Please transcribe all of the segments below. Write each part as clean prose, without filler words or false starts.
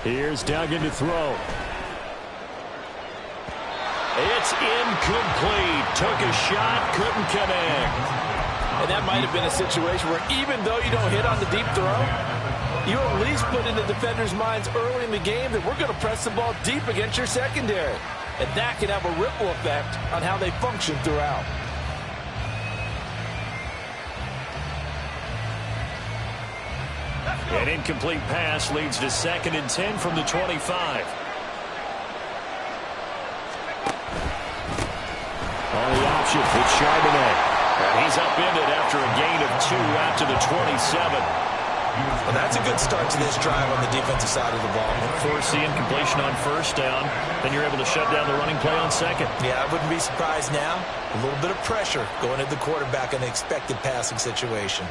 Here's Duggan to throw. It's incomplete. Took a shot, couldn't connect. And that might have been a situation where even though you don't hit on the deep throw, you at least put in the defenders' minds early in the game that we're going to press the ball deep against your secondary. And that can have a ripple effect on how they function throughout. An incomplete pass leads to 2nd and 10 from the 25. On the option, it's Charbonnet. And he's upended after a gain of 2 out to the 27. Well, that's a good start to this drive on the defensive side of the ball. Force the incompletion on 1st down. Then you're able to shut down the running play on 2nd. Yeah, I wouldn't be surprised now. A little bit of pressure going at the quarterback in an expected passing situation.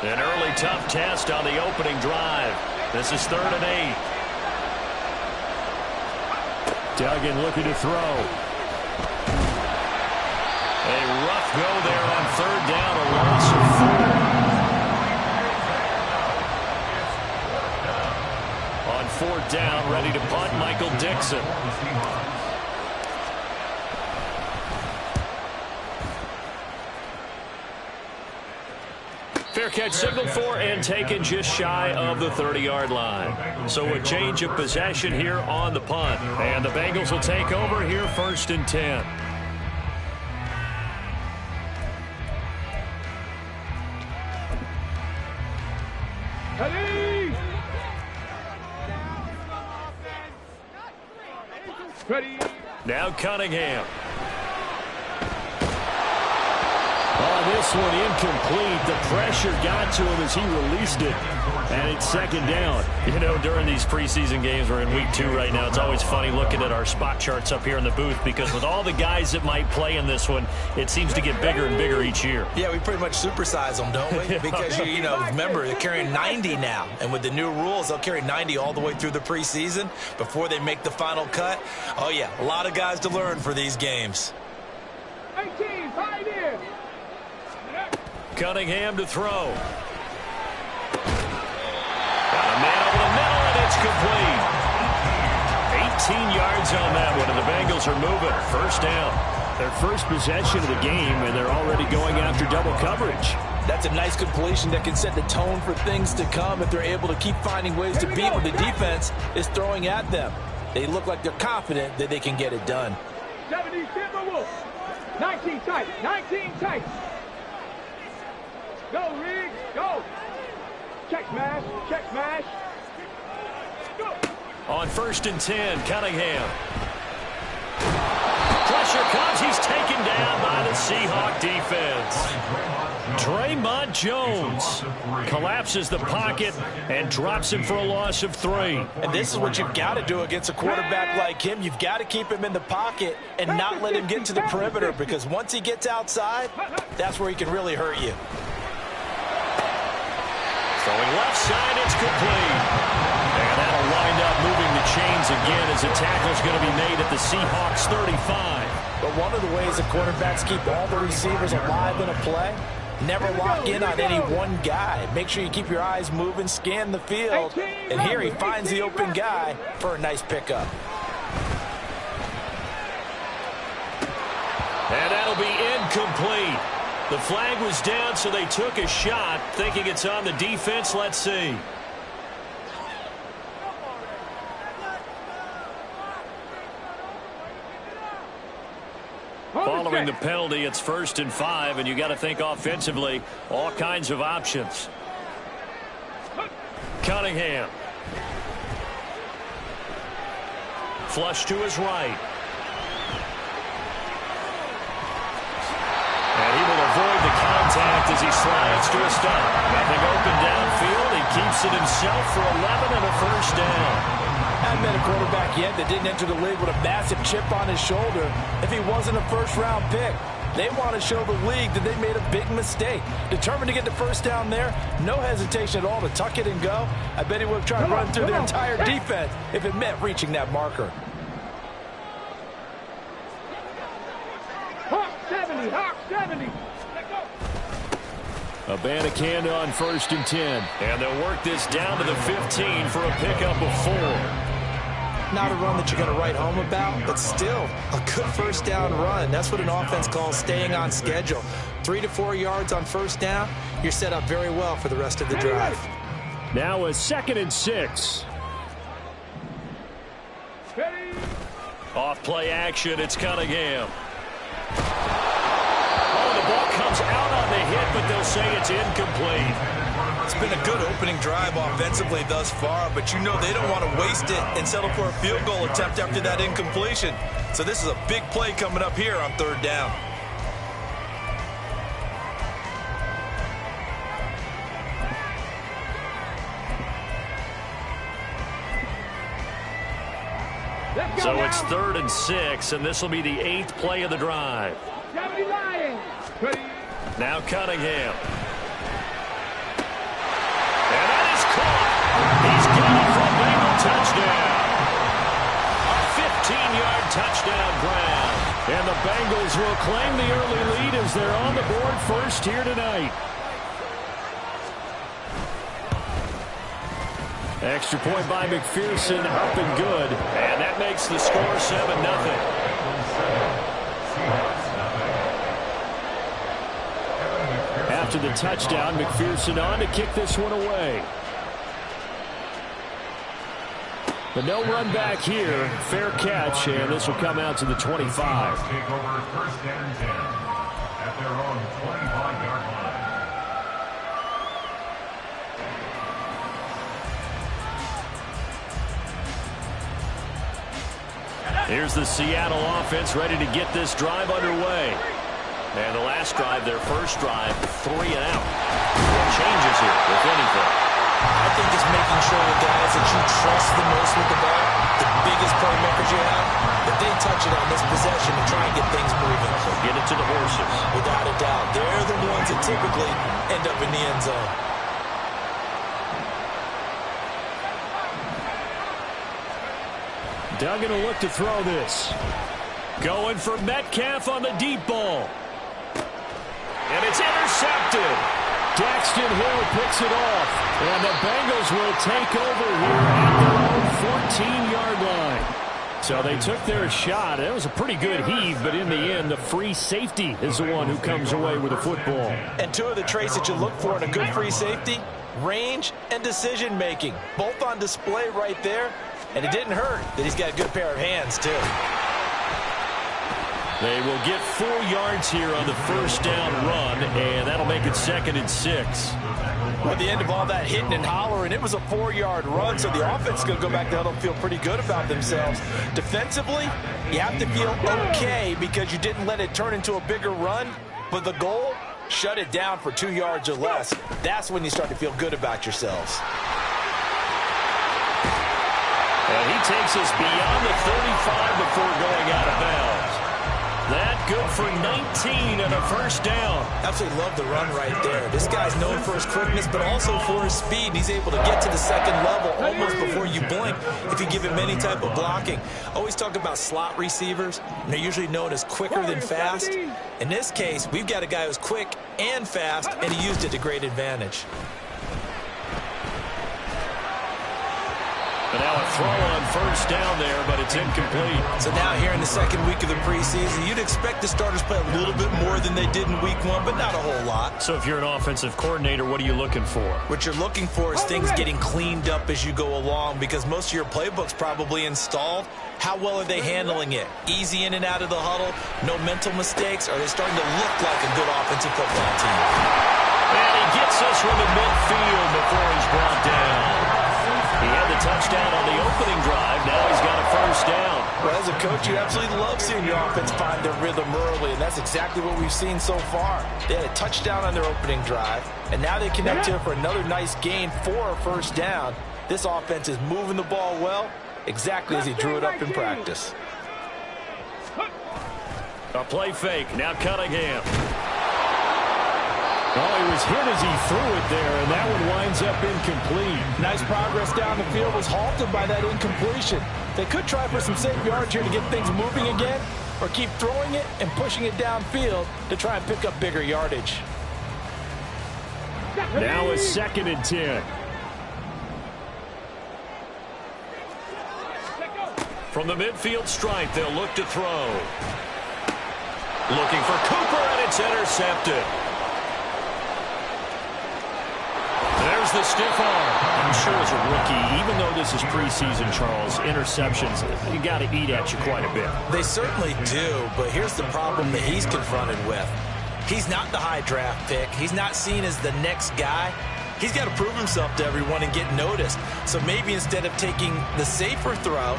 An early tough test on the opening drive. This is 3rd and 8. Duggan looking to throw. A rough go there on 3rd down, a loss of 4. On 4th down, ready to punt, Michael Dixon. Fair catch signaled for and taken just shy of the 30-yard line. So a change of possession here on the punt. And the Bengals will take over here 1st and 10. Ready. Now Cunningham. On this one, incomplete. The pressure got to him as he released it. And it's 2nd down. You know, during these preseason games, we're in week 2 right now. It's always funny looking at our spot charts up here in the booth because with all the guys that might play in this one, it seems to get bigger and bigger each year. Yeah, we pretty much supersize them, don't we? Because, you know, remember, they're carrying 90 now. And with the new rules, they'll carry 90 all the way through the preseason before they make the final cut. Oh, yeah, a lot of guys to learn for these games. 18, pioneer. Cunningham to throw. Got a man over the middle, and it's complete. 18 yards on that one, and the Bengals are moving. 1st down. Their first possession of the game, and they're already going after double coverage. That's a nice completion that can set the tone for things to come if they're able to keep finding ways to beat what the defense is throwing at them. They look like they're confident that they can get it done. 70 Timberwolves. 19 tight. 19 tight. Go, Riggs, go. Check smash, check smash. Go. On 1st and 10, Cunningham. Pressure comes. He's taken down by the Seahawk defense. Draymond Jones collapses the pocket and drops him for a loss of 3. And this is what you've got to do against a quarterback like him. You've got to keep him in the pocket and not let him get to the perimeter because once he gets outside, that's where he can really hurt you. Throwing left side, it's complete. And that'll wind up moving the chains again as a tackle's going to be made at the Seahawks 35. But one of the ways the quarterbacks keep all the receivers alive in a play, never lock in on any one guy. Make sure you keep your eyes moving, scan the field. And here he finds the open guy for a nice pickup. And that'll be incomplete. The flag was down, so they took a shot, thinking it's on the defense. Let's see. Following the penalty, it's 1st and 5, and you got to think offensively, all kinds of options. Cunningham. Flush to his right. And he will avoid the contact as he slides to a stop. Nothing open downfield. He keeps it himself for 11 and a 1st down. Haven't been a quarterback yet that didn't enter the league with a massive chip on his shoulder if he wasn't a 1st-round pick. They want to show the league that they made a big mistake. Determined to get the 1st down there, no hesitation at all to tuck it and go. I bet he would have tried to run through the entire defense if it meant reaching that marker. Hawk 70, Hawk 70. Abanikanda on 1st and 10. And they'll work this down to the 15 for a pickup of 4. Not a run that you're going to write home about, but still a good first down run. That's what an offense calls staying on schedule. 3 to 4 yards on first down, you're set up very well for the rest of the drive. Now a 2nd and 6. Off play action, it's Cunningham. Oh, the ball comes out on the hit, but they'll say it's incomplete. It's been a good opening drive offensively thus far, but you know they don't want to waste it and settle for a field goal attempt after that incompletion. So this is a big play coming up here on 3rd down. So it's 3rd and 6, and this will be the 8th play of the drive. Now Cunningham. And that is caught. He's got it for a Bengal touchdown. A 15-yard touchdown grab. And the Bengals will claim the early lead as they're on the board first here tonight. Extra point by McPherson, up and good. And that makes the score 7-0. After the touchdown, McPherson on to kick this one away. But no run back here. Fair catch, and this will come out to the 25. Take over 1st and 10 at their own 25-yard line. Here's the Seattle offense ready to get this drive underway. And the last drive, their first drive, 3 and out. What changes here, if anything? I think it's making sure the guys that you trust the most with the ball, the biggest playmakers you have, that they touch it on this possession to try and get things moving. So get it to the horses. Without a doubt. They're the ones that typically end up in the end zone. Duggan will look to throw this. Going for Metcalf on the deep ball. And it's intercepted. Daxton Hill picks it off. And the Bengals will take over here at their own 14-yard line. So they took their shot. It was a pretty good heave, but in the end, the free safety is the one who comes away with the football. And 2 of the traits that you look for in a good free safety, range and decision-making. Both on display right there. And it didn't hurt that he's got a good pair of hands, too. They will get 4 yards here on the first down run, and that'll make it 2nd and 6. At the end of all that hitting and hollering, it was a 4-yard run, so the offense is going to go back to huddle and feel pretty good about themselves. Defensively, you have to feel okay because you didn't let it turn into a bigger run, but the goal, shut it down for 2 yards or less. That's when you start to feel good about yourselves. And he takes us beyond the 35 before going out of bounds. That good for 19 and a first down. Absolutely love the run right there. This guy's known for his quickness, but also for his speed. He's able to get to the second level almost before you blink if you give him any type of blocking. Always talk about slot receivers, and they're usually known as quicker than fast. In this case, we've got a guy who's quick and fast, and he used it to great advantage. And now a throw on first down there, but it's incomplete. So now here in the second week of the preseason, you'd expect the starters play a little bit more than they did in week 1, but not a whole lot. So if you're an offensive coordinator, what are you looking for? What you're looking for is things getting cleaned up as you go along, because most of your playbook's probably installed. How well are they handling it? Easy in and out of the huddle, no mental mistakes? Are they starting to look like a good offensive football team? And he gets us from the midfield before he's brought down. He had the touchdown on the opening drive. Now he's got a first down. Well, as a coach, you absolutely love seeing your offense find their rhythm early, and that's exactly what we've seen so far. They had a touchdown on their opening drive, and now they connect here for another nice gain for a first down. This offense is moving the ball well, exactly as he drew it up in practice. A play fake. Now Cunningham. Oh, he was hit as he threw it there, and that one winds up incomplete. Nice progress down the field, was halted by that incompletion. They could try for some safe yards here to get things moving again, or keep throwing it and pushing it downfield to try and pick up bigger yardage. Now it's 2nd and 10. From the midfield stripe, they'll look to throw. Looking for Cooper, and it's intercepted. There's the stiff arm. I'm sure as a rookie, even though this is preseason, Charles, interceptions, you got to eat at you quite a bit. They certainly do, but here's the problem that he's confronted with. He's not the high draft pick. He's not seen as the next guy. He's got to prove himself to everyone and get noticed. So maybe instead of taking the safer throw,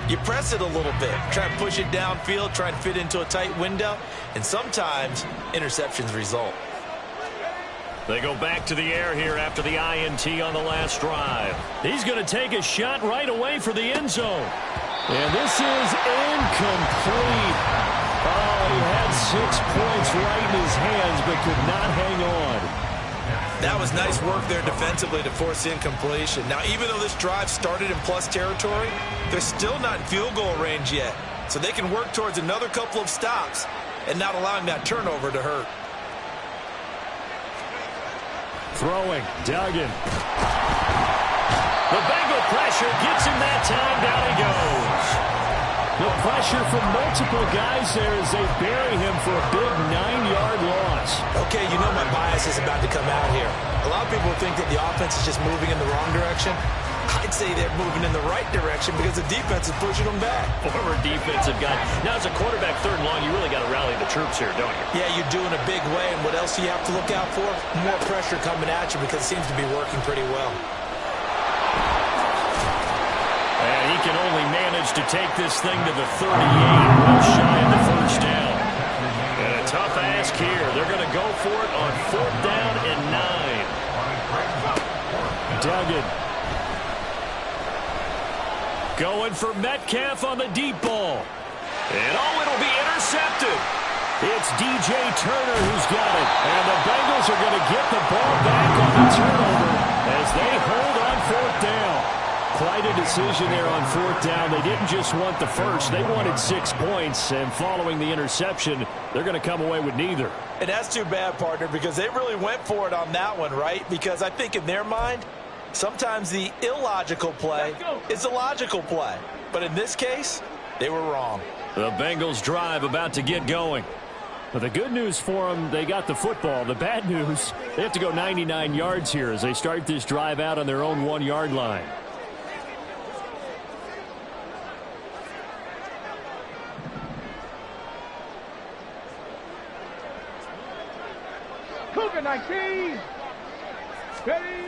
you press it a little bit. Try to push it downfield, try to fit into a tight window, and sometimes interceptions result. They go back to the air here after the INT on the last drive. He's going to take a shot right away for the end zone. And this is incomplete. Oh, he had 6 points right in his hands, but could not hang on. That was nice work there defensively to force incompletion. Now, even though this drive started in plus territory, they're still not in field goal range yet. So they can work towards another couple of stops and not allowing that turnover to hurt. Throwing, Duggan. The Bengal pressure gets him that time. Down he goes. The pressure from multiple guys there as they bury him for a big 9-yard loss. Okay, you know my bias is about to come out here. A lot of people think that the offense is just moving in the wrong direction. I'd say they're moving in the right direction because the defense is pushing them back. Former defensive guy. Now, as a quarterback, 3rd and long, you really got to rally the troops here, don't you? Yeah, you're doing a big way, and what else do you have to look out for? More pressure coming at you because it seems to be working pretty well. And he can only manage to take this thing to the 38, well shy of the first down. And a tough ask here. They're going to go for it on 4th down and 9. Duggan. Going for Metcalf on the deep ball. And it'll be intercepted. It's DJ Turner who's got it. And the Bengals are going to get the ball back on the turnover as they hold on 4th down. Quite a decision there on 4th down. They didn't just want the first. They wanted 6 points. And following the interception, they're going to come away with neither. And that's too bad, partner, because they really went for it on that one, right? Because I think in their mind, sometimes the illogical play is a logical play. But in this case, they were wrong. The Bengals drive about to get going. But the good news for them, they got the football. The bad news, they have to go 99 yards here as they start this drive out on their own 1-yard line. Cougar 19. Ready.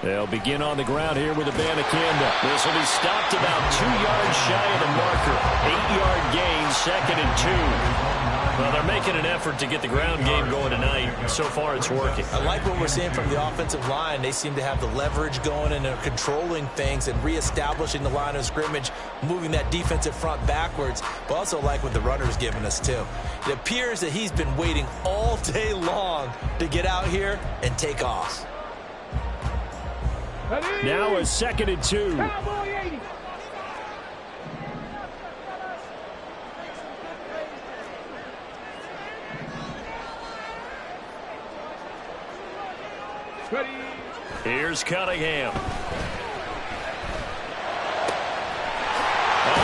They'll begin on the ground here with a Abanikanda. This will be stopped about 2 yards shy of the marker. 8-yard gain, 2nd and 2. Well, they're making an effort to get the ground game going tonight. So far, it's working. I like what we're seeing from the offensive line. They seem to have the leverage going and are controlling things and reestablishing the line of scrimmage, moving that defensive front backwards. But also like what the runner's giving us, too. It appears that he's been waiting all day long to get out here and take off. Now a 2nd and 2. Cowboy 80. Ready. Here's Cunningham. Oh,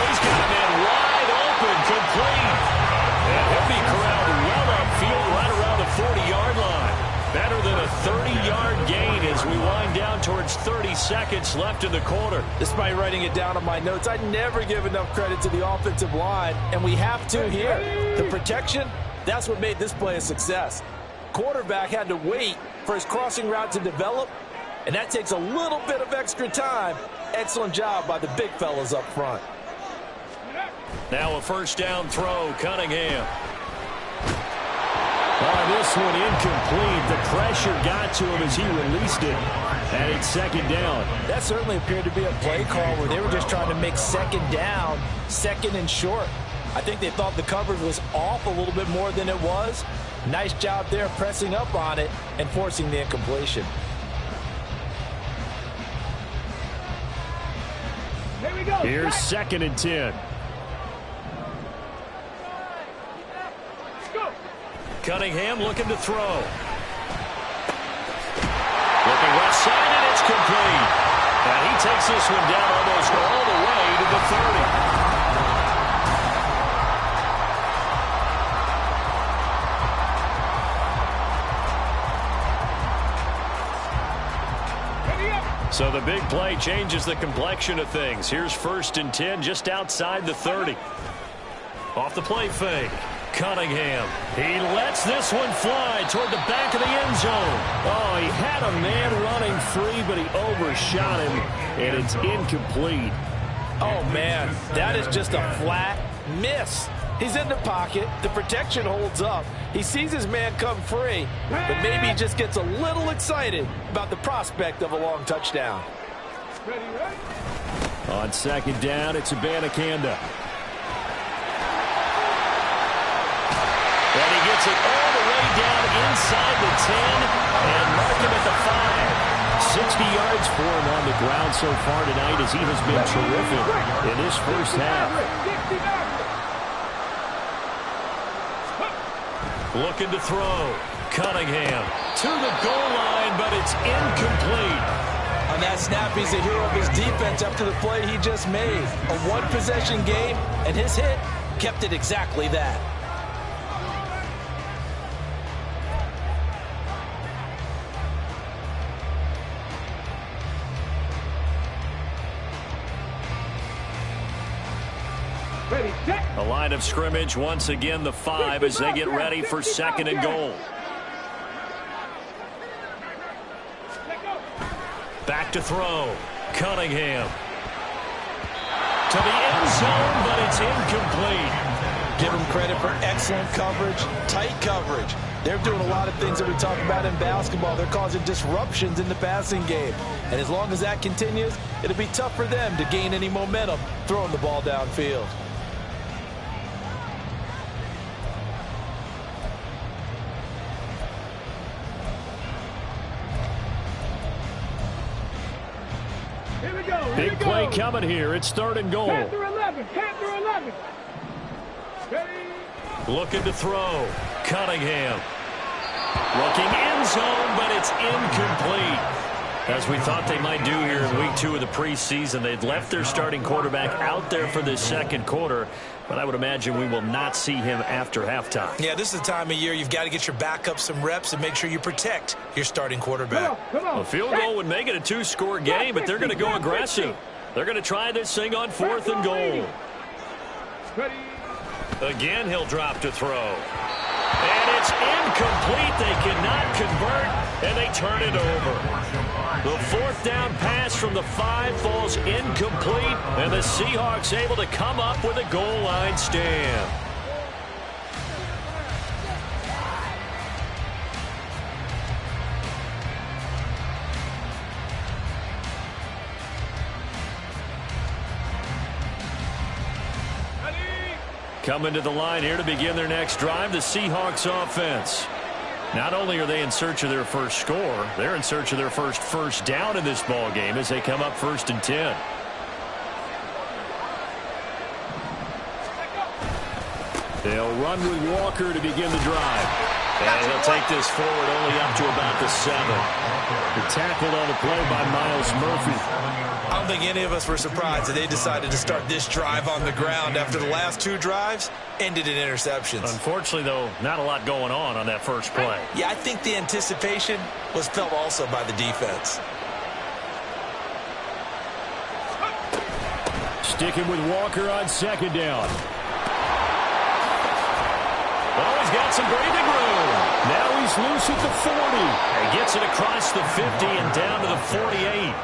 he's got a man wide open, complete. And he'll be corralled well upfield right around the 40-yard line. Better than a 30-yard gain as we wind down towards 30 seconds left in the quarter. Despite writing it down on my notes, I never give enough credit to the offensive line, and we have to here. The protection, that's what made this play a success. Quarterback had to wait for his crossing route to develop, and that takes a little bit of extra time. Excellent job by the big fellas up front. Now a 1st down throw, Cunningham. Oh, this one incomplete. The pressure got to him as he released it. And it's 2nd down. That certainly appeared to be a play call where they were just trying to make 2nd down, 2nd and short. I think they thought the coverage was off a little bit more than it was. Nice job there pressing up on it and forcing the incompletion. Here we go. Here's 2nd and 10. Go. Cunningham looking to throw. It's complete. And he takes this one down almost all the way to the 30. So the big play changes the complexion of things. Here's 1st and 10 just outside the 30. Off the play fake. Cunningham. He lets this one fly toward the back of the end zone. Oh, he had a man running free, but he overshot him, and it's incomplete. Oh, man, that is just a flat miss. He's in the pocket. The protection holds up. He sees his man come free, but maybe he just gets a little excited about the prospect of a long touchdown. On 2nd down, it's Abanikanda. And he gets it all the way down inside the 10 and mark him at the 5. 60 yards for him on the ground so far tonight as he has been terrific in this first half. Looking to throw. Cunningham to the goal line, but it's incomplete. On that snap, he's a hero of his defense after the play he just made. A one-possession game, and his hit kept it exactly that. A line of scrimmage, once again the 5 as they get ready for 2nd and goal. Back to throw. Cunningham. To the end zone, but it's incomplete. Give him credit for excellent coverage, tight coverage. They're doing a lot of things that we talk about in basketball. They're causing disruptions in the passing game. And as long as that continues, it'll be tough for them to gain any momentum throwing the ball downfield. Big play coming here. It's 3rd and goal. Panther 11. Panther 11. Ready? Looking to throw. Cunningham. Looking end zone, but it's incomplete. As we thought they might do here in week 2 of the preseason, they've left their starting quarterback out there for this 2nd quarter, but I would imagine we will not see him after halftime. Yeah, this is the time of year you've got to get your backup some reps and make sure you protect your starting quarterback. Come on. A field goal would make it a 2-score game, but they're going to go aggressive. They're going to try this thing on 4th and goal. Ready? Again, he'll drop to throw. And it's incomplete. They cannot convert, and they turn it over. The 4th down pass from the 5 falls incomplete, and the Seahawks able to come up with a goal line stand. Coming to the line here to begin their next drive, the Seahawks offense. Not only are they in search of their first score, they're in search of their first down in this ball game as they come up 1st and 10. They'll run with Walker to begin the drive. And he'll take this forward only up to about the 7. The tackled on the play by Miles Murphy. I don't think any of us were surprised that they decided to start this drive on the ground after the last 2 drives ended in interceptions. Unfortunately, though, not a lot going on that first play. Yeah, I think the anticipation was felt also by the defense. Sticking with Walker on 2nd down. Oh, he's got some breathing room. Now he's loose at the 40. He gets it across the 50 and down to the 48.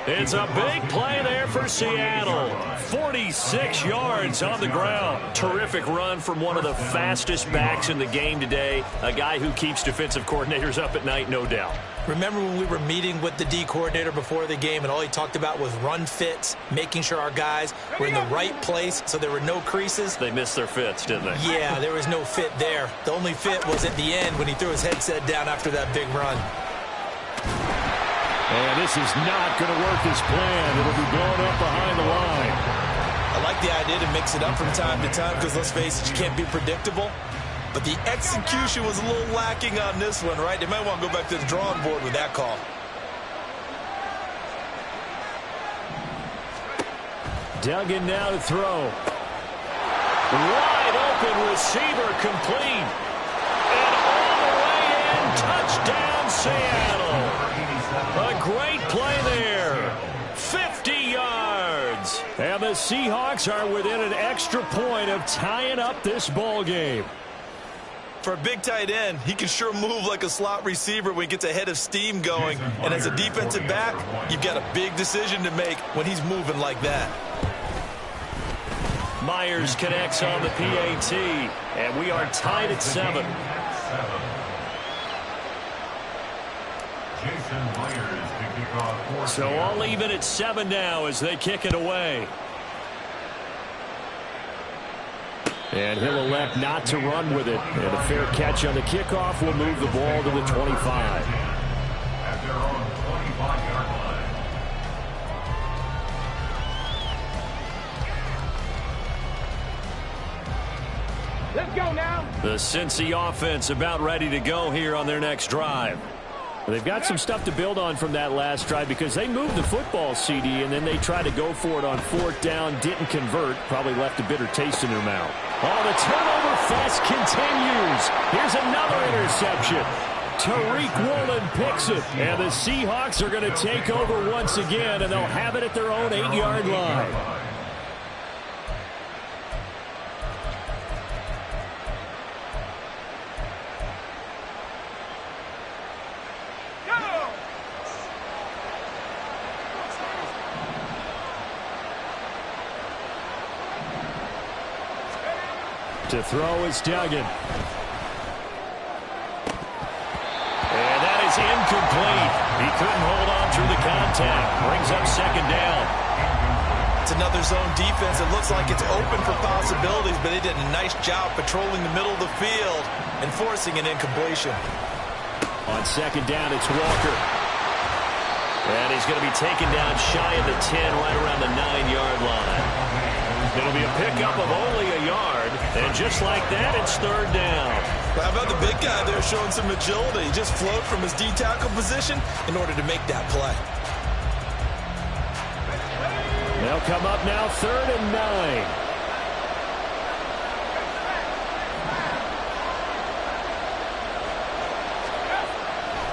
It's a big play there for Seattle. 46 yards on the ground. Terrific run from one of the fastest backs in the game today. A guy who keeps defensive coordinators up at night, no doubt. Remember when we were meeting with the D coordinator before the game and all he talked about was run fits, making sure our guys were in the right place so there were no creases? They missed their fits, didn't they? Yeah, there was no fit there. The only fit was at the end when he threw his headset down after that big run. And this is not going to work as planned. It'll be blown up behind the line. I like the idea to mix it up from time to time because, let's face it, you can't be predictable. But the execution was a little lacking on this one, right? They might want to go back to the drawing board with that call. Dug in now to throw. Wide open receiver complete. And all the way in. Touchdown, Seattle. A great play there. 50 yards. And the Seahawks are within an extra point of tying up this ball game. For a big tight end, he can sure move like a slot receiver when he gets a head of steam going. And as a defensive back, you've got a big decision to make when he's moving like that. Myers connects on the PAT, and we are tied at 7. So all even at 7 now as they kick it away. And he'll elect not to run with it. And a fair catch on the kickoff will move the ball to the 25. At their own 25-yard line. Let's go now. The Cincy offense about ready to go here on their next drive. They've got some stuff to build on from that last drive because they moved the football, CD, and then they tried to go for it on 4th down, didn't convert, probably left a bitter taste in their mouth. Oh, the turnover fest continues. Here's another interception. Tariq Woolen picks it, and the Seahawks are going to take over once again, and they'll have it at their own 8-yard line. To throw is Duggan. And that is incomplete. He couldn't hold on through the contact. Brings up 2nd down. It's another zone defense. It looks like it's open for possibilities, but they did a nice job patrolling the middle of the field and forcing an incompletion. On 2nd down, it's Walker. And he's going to be taken down shy of the 10, right around the 9-yard line. It'll be a pickup of only a yard, and just like that, it's 3rd down. How about the big guy there showing some agility? He just float from his D-tackle position in order to make that play. They'll come up now 3rd and 9.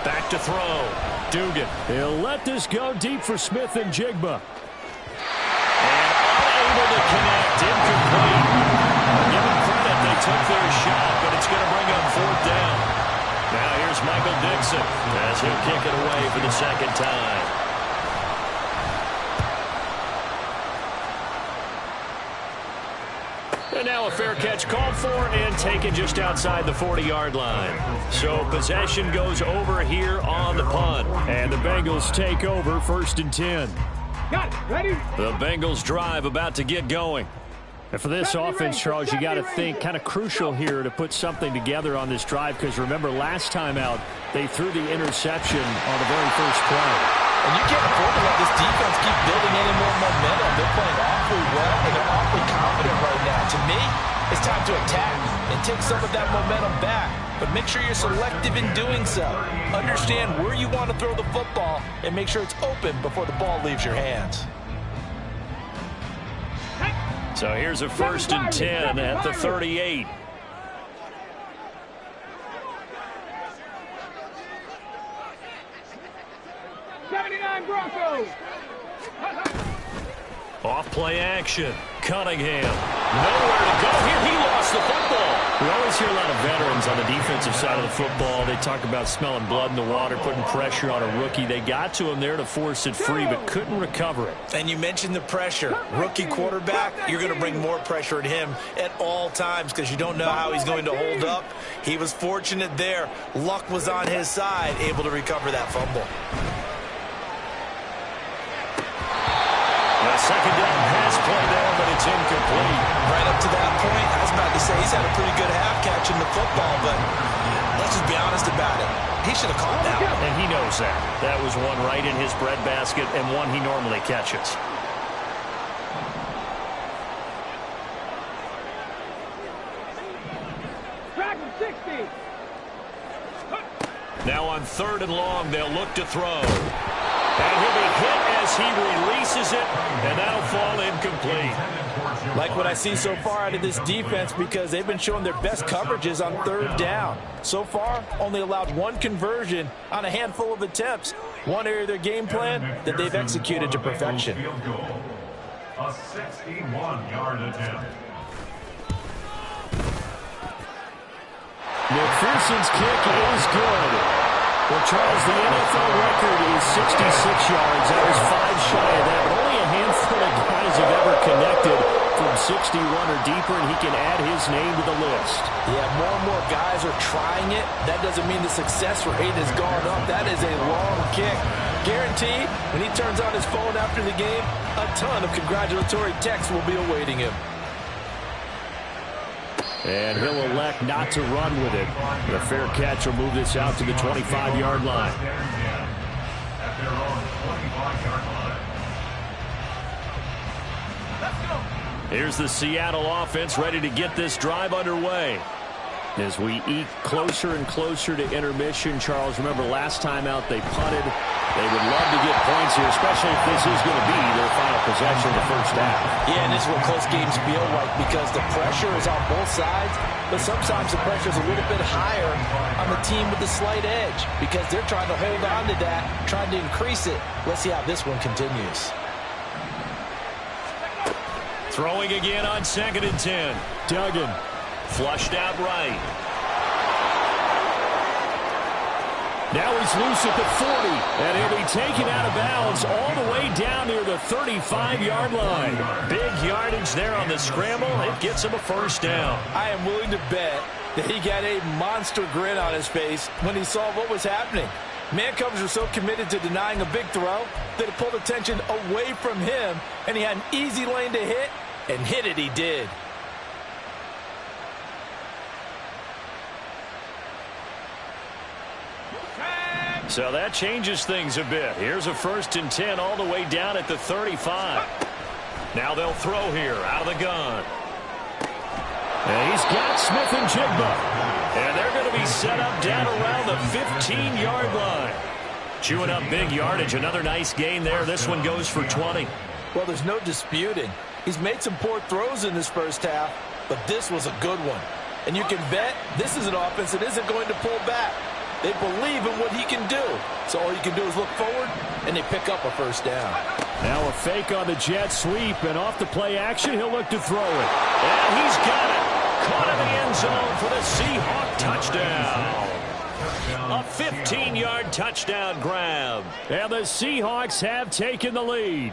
Back to throw. Dugan. He'll let this go deep for Smith and Jigba. To connect, incomplete. I'll give them credit, they took their shot, but it's going to bring up 4th down. Now here's Michael Dixon as he'll kick it away for the 2nd time. And now a fair catch called for and taken just outside the 40-yard line. So possession goes over here on the punt, and the Bengals take over 1st and 10. Got it. Ready? The Bengals drive about to get going. And for this offense, Charles, you got to think kind of crucial here to put something together on this drive because remember last time out they threw the interception on the very first play. And you can't afford to let this defense keep building any more momentum. They're playing awfully well and they're awfully confident right now. To me, it's time to attack and take some of that momentum back. But make sure you're selective in doing so. Understand where you want to throw the football and make sure it's open before the ball leaves your hands. So here's a 1st and 10 at the 38. Broncos. Off play action. Cunningham. Nowhere to go here. He lost the football. We always hear a lot of veterans on the defensive side of the football. They talk about smelling blood in the water, putting pressure on a rookie. They got to him there to force it free, but couldn't recover it. And you mentioned the pressure. Rookie quarterback, you're going to bring more pressure at him at all times because you don't know how he's going to hold up. He was fortunate there. Luck was on his side, able to recover that fumble. Second down pass play there, but it's incomplete. Right up to that point, I was about to say he's had a pretty good half catching the football, but let's just be honest about it. He should have caught that one. And he knows that. That was one right in his breadbasket and one he normally catches. Track 60. Now on 3rd and long, they'll look to throw. And he'll be hit as he releases it, and that'll fall incomplete. Like what I see so far out of this defense, because they've been showing their best coverages on third down. So far, only allowed one conversion on a handful of attempts. One area of their game plan that they've executed to perfection. A 61-yard attempt. McPherson's kick is good. Well, Charles, the NFL record is 66 yards. That was 5 shy of that. But only a handful of guys have ever connected from 61 or deeper, and he can add his name to the list. Yeah, more and more guys are trying it. That doesn't mean the success rate has gone up. That is a long kick. Guaranteed, when he turns on his phone after the game, a ton of congratulatory texts will be awaiting him. And he'll elect not to run with it. The fair catch will move this out to the 25-yard line. At their own 25-yard line. Here's the Seattle offense ready to get this drive underway. As we eke closer and closer to intermission, Charles, remember last time out they punted. They would love to get points here, especially if this is going to be their final possession of the first half. Yeah, and this is what close games feel like, because the pressure is on both sides, but sometimes the pressure is a little bit higher on the team with the slight edge, because they're trying to hold on to that, trying to increase it. Let's see how this one continues. Throwing again on 2nd and 10. Duggan flushed out right. Now he's loose at the 40, and he'll be taken out of bounds all the way down near the 35-yard line. Big yardage there on the scramble. It gets him a first down. I am willing to bet that he got a monster grin on his face when he saw what was happening. Man-covers were so committed to denying a big throw that it pulled attention away from him, and he had an easy lane to hit, and hit it he did. So that changes things a bit. Here's a 1st and 10 all the way down at the 35. Now they'll throw here out of the gun. And he's got Smith and Jigba. And they're going to be set up down around the 15-yard line. Chewing up big yardage. Another nice gain there. This one goes for 20. Well, there's no disputing. He's made some poor throws in this first half, but this was a good one. And you can bet this is an offense that isn't going to pull back. They believe in what he can do. So all you can do is look forward, and they pick up a first down. Now a fake on the jet sweep, and off the play action, he'll look to throw it. And he's got it. Caught in the end zone for the Seahawk touchdown. A 15-yard touchdown grab. And the Seahawks have taken the lead.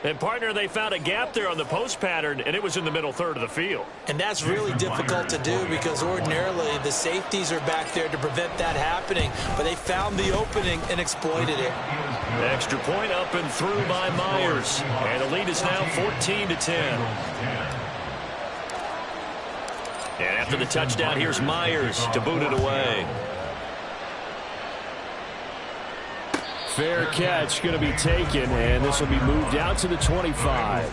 And, partner, they found a gap there on the post pattern, and it was in the middle third of the field. And that's really difficult to do, because ordinarily the safeties are back there to prevent that happening. But they found the opening and exploited it. Extra point up and through by Myers. And the lead is now 14-10. And after the touchdown, here's Myers to boot it away. Fair catch going to be taken, and this will be moved out to the 25.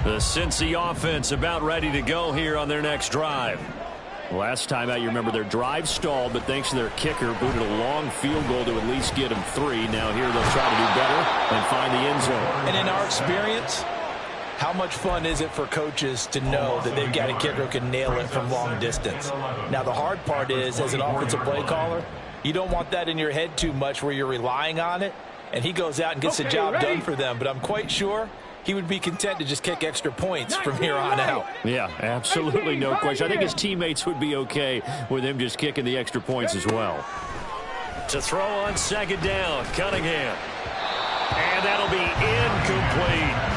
The Cincy offense about ready to go here on their next drive. Last time out, you remember their drive stalled, but thanks to their kicker, booted a long field goal to at least get them 3. Now here they'll try to do better and find the end zone. And in our experience, how much fun is it for coaches to know that they've got a kicker who can nail it from long distance? Now, the hard part is, as an offensive play caller, you don't want that in your head too much where you're relying on it, and he goes out and gets the job done for them. But I'm quite sure he would be content to just kick extra points from here on out. Yeah, absolutely no question. I think his teammates would be okay with him just kicking the extra points as well. To throw on 2nd down, Cunningham. And that'll be incomplete.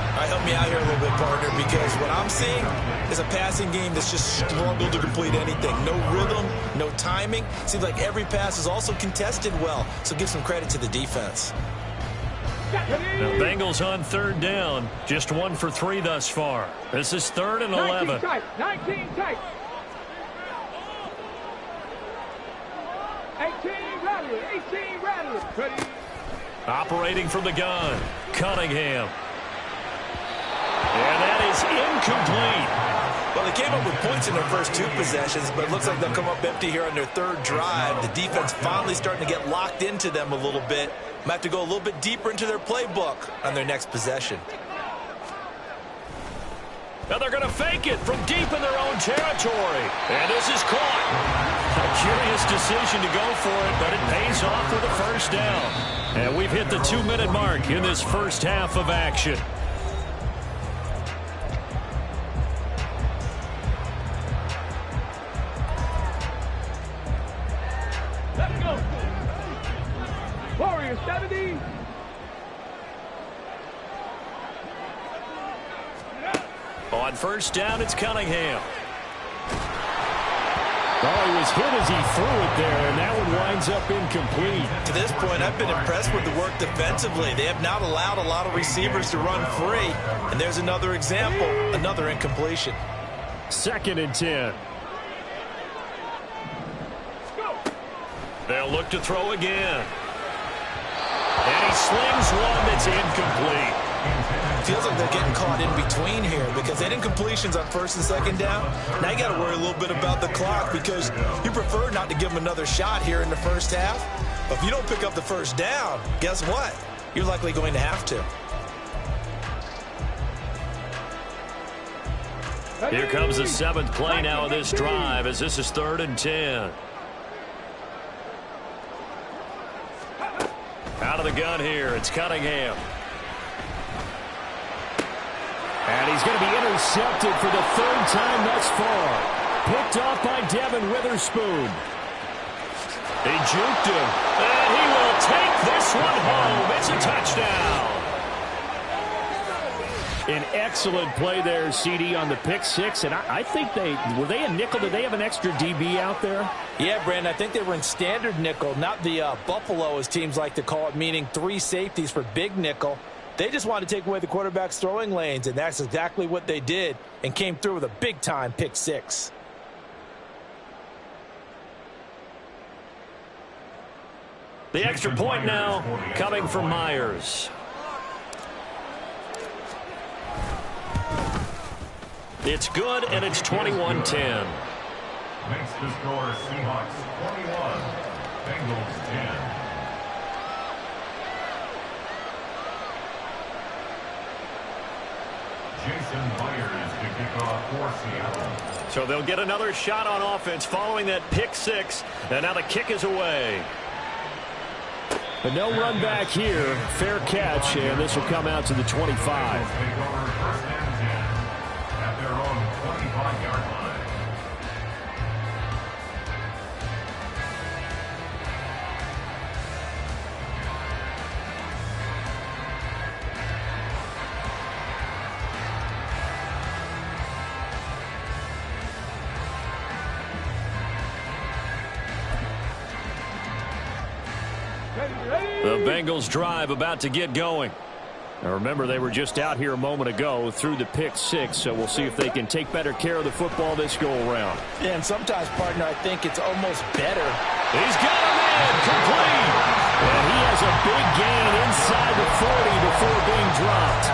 All right, help me out here a little bit, partner, because what I'm seeing is a passing game that's just struggled to complete anything. No rhythm, no timing. Seems like every pass is also contested well, so give some credit to the defense. The Bengals on 3rd down. Just 1 for 3 thus far. This is 3rd and 11. 19 tight. 19 tight. 18 rattler. 18 rattler. Ready. Operating from the gun, Cunningham. And that is incomplete. Well, they came up with points in their first 2 possessions, but it looks like they'll come up empty here on their 3rd drive. The defense finally starting to get locked into them a little bit. Might have to go a little bit deeper into their playbook on their next possession. Now they're going to fake it from deep in their own territory. And this is caught. A curious decision to go for it, but it pays off with a first down. And we've hit the 2-minute mark in this first half of action. Let's go. Warriors 70. On first down, it's Cunningham. Oh, he was hit as he threw it there, and that one winds up incomplete. To this point, I've been impressed with the work defensively. They have not allowed a lot of receivers to run free. And there's another example, another incompletion. 2nd and 10. They'll look to throw again. And he slings one that's incomplete. Feels like they're getting caught in between here because they didn't completions on 1st and 2nd down. Now you got to worry a little bit about the clock because you prefer not to give them another shot here in the first half. But if you don't pick up the first down, guess what? You're likely going to have to. Here comes the 7th play now of this drive as this is 3rd and 10. Out of the gun here, it's Cunningham. And he's going to be intercepted for the 3rd time thus far. Picked off by Devin Witherspoon. He juked him, and he will take this one home. It's a touchdown. An excellent play there, CD, on the pick 6. And I think were they a nickel? Did they have an extra DB out there? Yeah, Brandon, I think they were in standard nickel, not the Buffalo, as teams like to call it, meaning 3 safeties for big nickel. They just wanted to take away the quarterback's throwing lanes, and that's exactly what they did and came through with a big-time pick 6. The extra point now coming from Myers. It's good, and it's 21-10. Makes the score Seahawks 21, Bengals 10. Jason Myers to kick off for Seattle. So they'll get another shot on offense following that pick 6, and now the kick is away. But no run back here. Fair catch, and this will come out to the 25. Take over 1st and 10 at their own 25-yard line. The Bengals drive about to get going. Now remember, they were just out here a moment ago through the pick 6, so we'll see if they can take better care of the football this go-around. Yeah, and sometimes, partner, I think it's almost better. He's got a man complete. And he has a big gain inside the 40 before being dropped.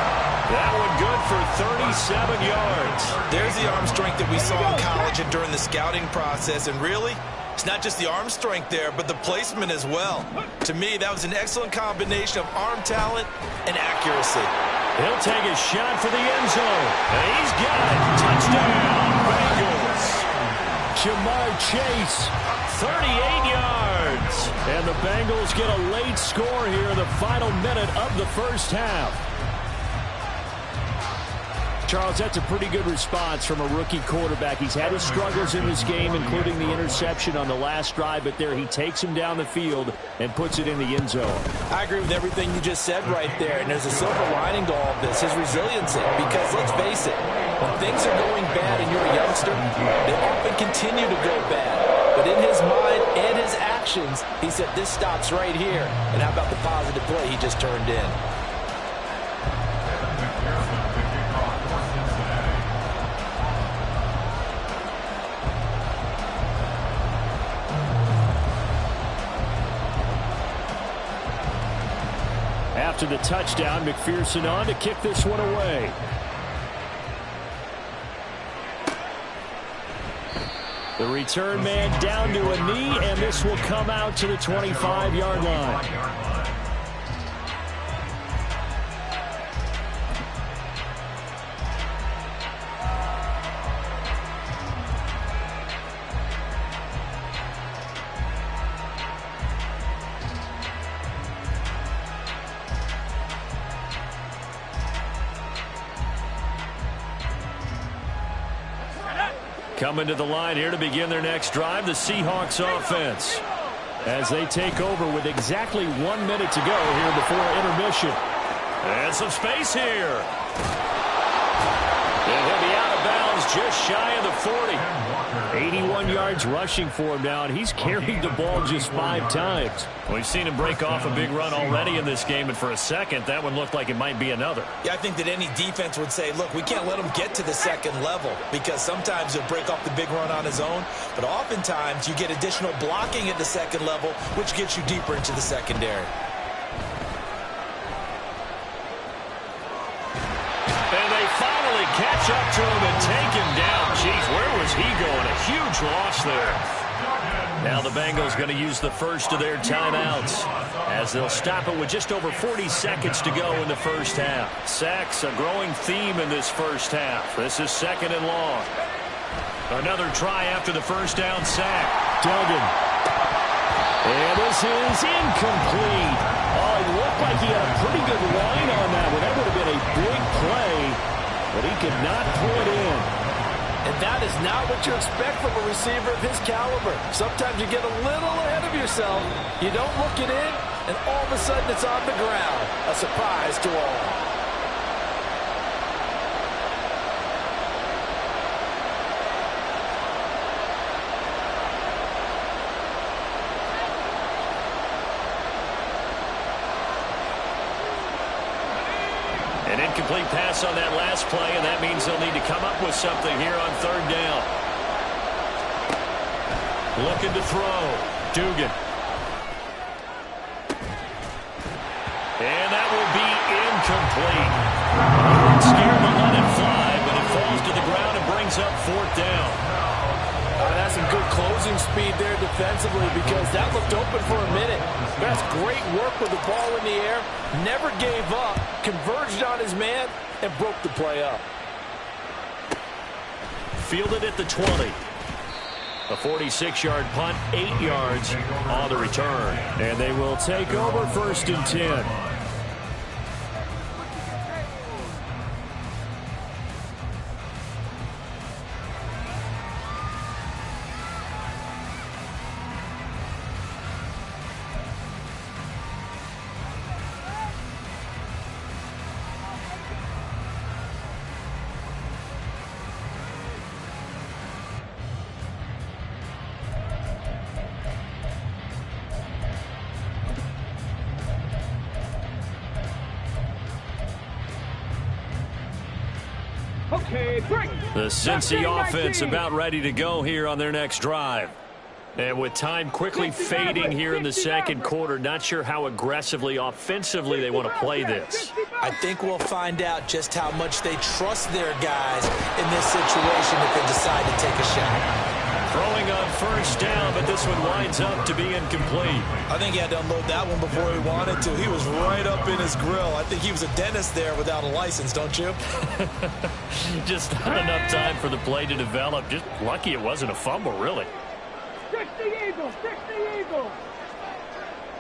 That one good for 37 yards. There's the arm strength that we saw in college and during the scouting process, and really, it's not just the arm strength there, but the placement as well. To me, that was an excellent combination of arm talent and accuracy. He'll take a shot for the end zone. And he's got it. Touchdown, Bengals. Jamar Chase, 38 yards. And the Bengals get a late score here in the final minute of the first half. Charles, that's a pretty good response from a rookie quarterback. He's had his struggles in this game, including the interception on the last drive, but there he takes him down the field and puts it in the end zone. I agree with everything you just said right there, and there's a silver lining to all of this, his resiliency, because let's face it, when things are going bad and you're a youngster, they often continue to go bad. But in his mind and his actions, he said, this stops right here. And how about the positive play he just turned in? After the touchdown, McPherson on to kick this one away. The return man down to a knee, and this will come out to the 25-yard line. Coming to the line here to begin their next drive, the Seahawks offense, as they take over with exactly 1 minute to go here before intermission. And some space here. And he'll be out of bounds just shy of the 40. 81 yards rushing for him now, and he's carried the ball just 5 times. We've seen him break off a big run already in this game, and for a second, that one looked like it might be another. Yeah, I think that any defense would say, look, we can't let him get to the second level, because sometimes he'll break off the big run on his own, but oftentimes you get additional blocking at the second level, which gets you deeper into the secondary. And they finally catch up to him and take him down. Jeez, where was he going? A huge loss there. Now the Bengals going to use the first of their timeouts, as they'll stop it with just over 40 seconds to go in the first half. Sacks, a growing theme in this first half. This is 2nd and long. Another try after the first down sack. Duggan. And this is incomplete. Oh, it looked like he had a pretty good line on that one. That would have been a big play, but he could not pull it in. And that is not what you expect from a receiver of his caliber. Sometimes you get a little ahead of yourself. You don't look it in, and all of a sudden it's on the ground. A surprise to all. An incomplete pass on that last play, and that means they'll need to come up with something here on 3rd down. Looking to throw. Dugan. And that will be incomplete. Scared to let it fly, but it falls to the ground and brings up 4th down. That's some good closing speed there defensively, because that looked open for a minute. That's great work with the ball in the air. Never gave up, converged on his man, and broke the play up. Fielded at the 20. A 46-yard punt, 8 yards on the return. And they will take over 1st and 10. The Cincy offense about ready to go here on their next drive. And with time quickly fading here in the 2nd quarter, not sure how aggressively, offensively they want to play this. I think we'll find out just how much they trust their guys in this situation if they decide to take a shot. Throwing on 1st down, but this one winds up to be incomplete. I think he had to unload that one before he wanted to. He was right up in his grill. I think he was a dentist there without a license, don't you? Just not enough time for the play to develop. Just lucky it wasn't a fumble, really. 60 Eagles, 60 Eagles.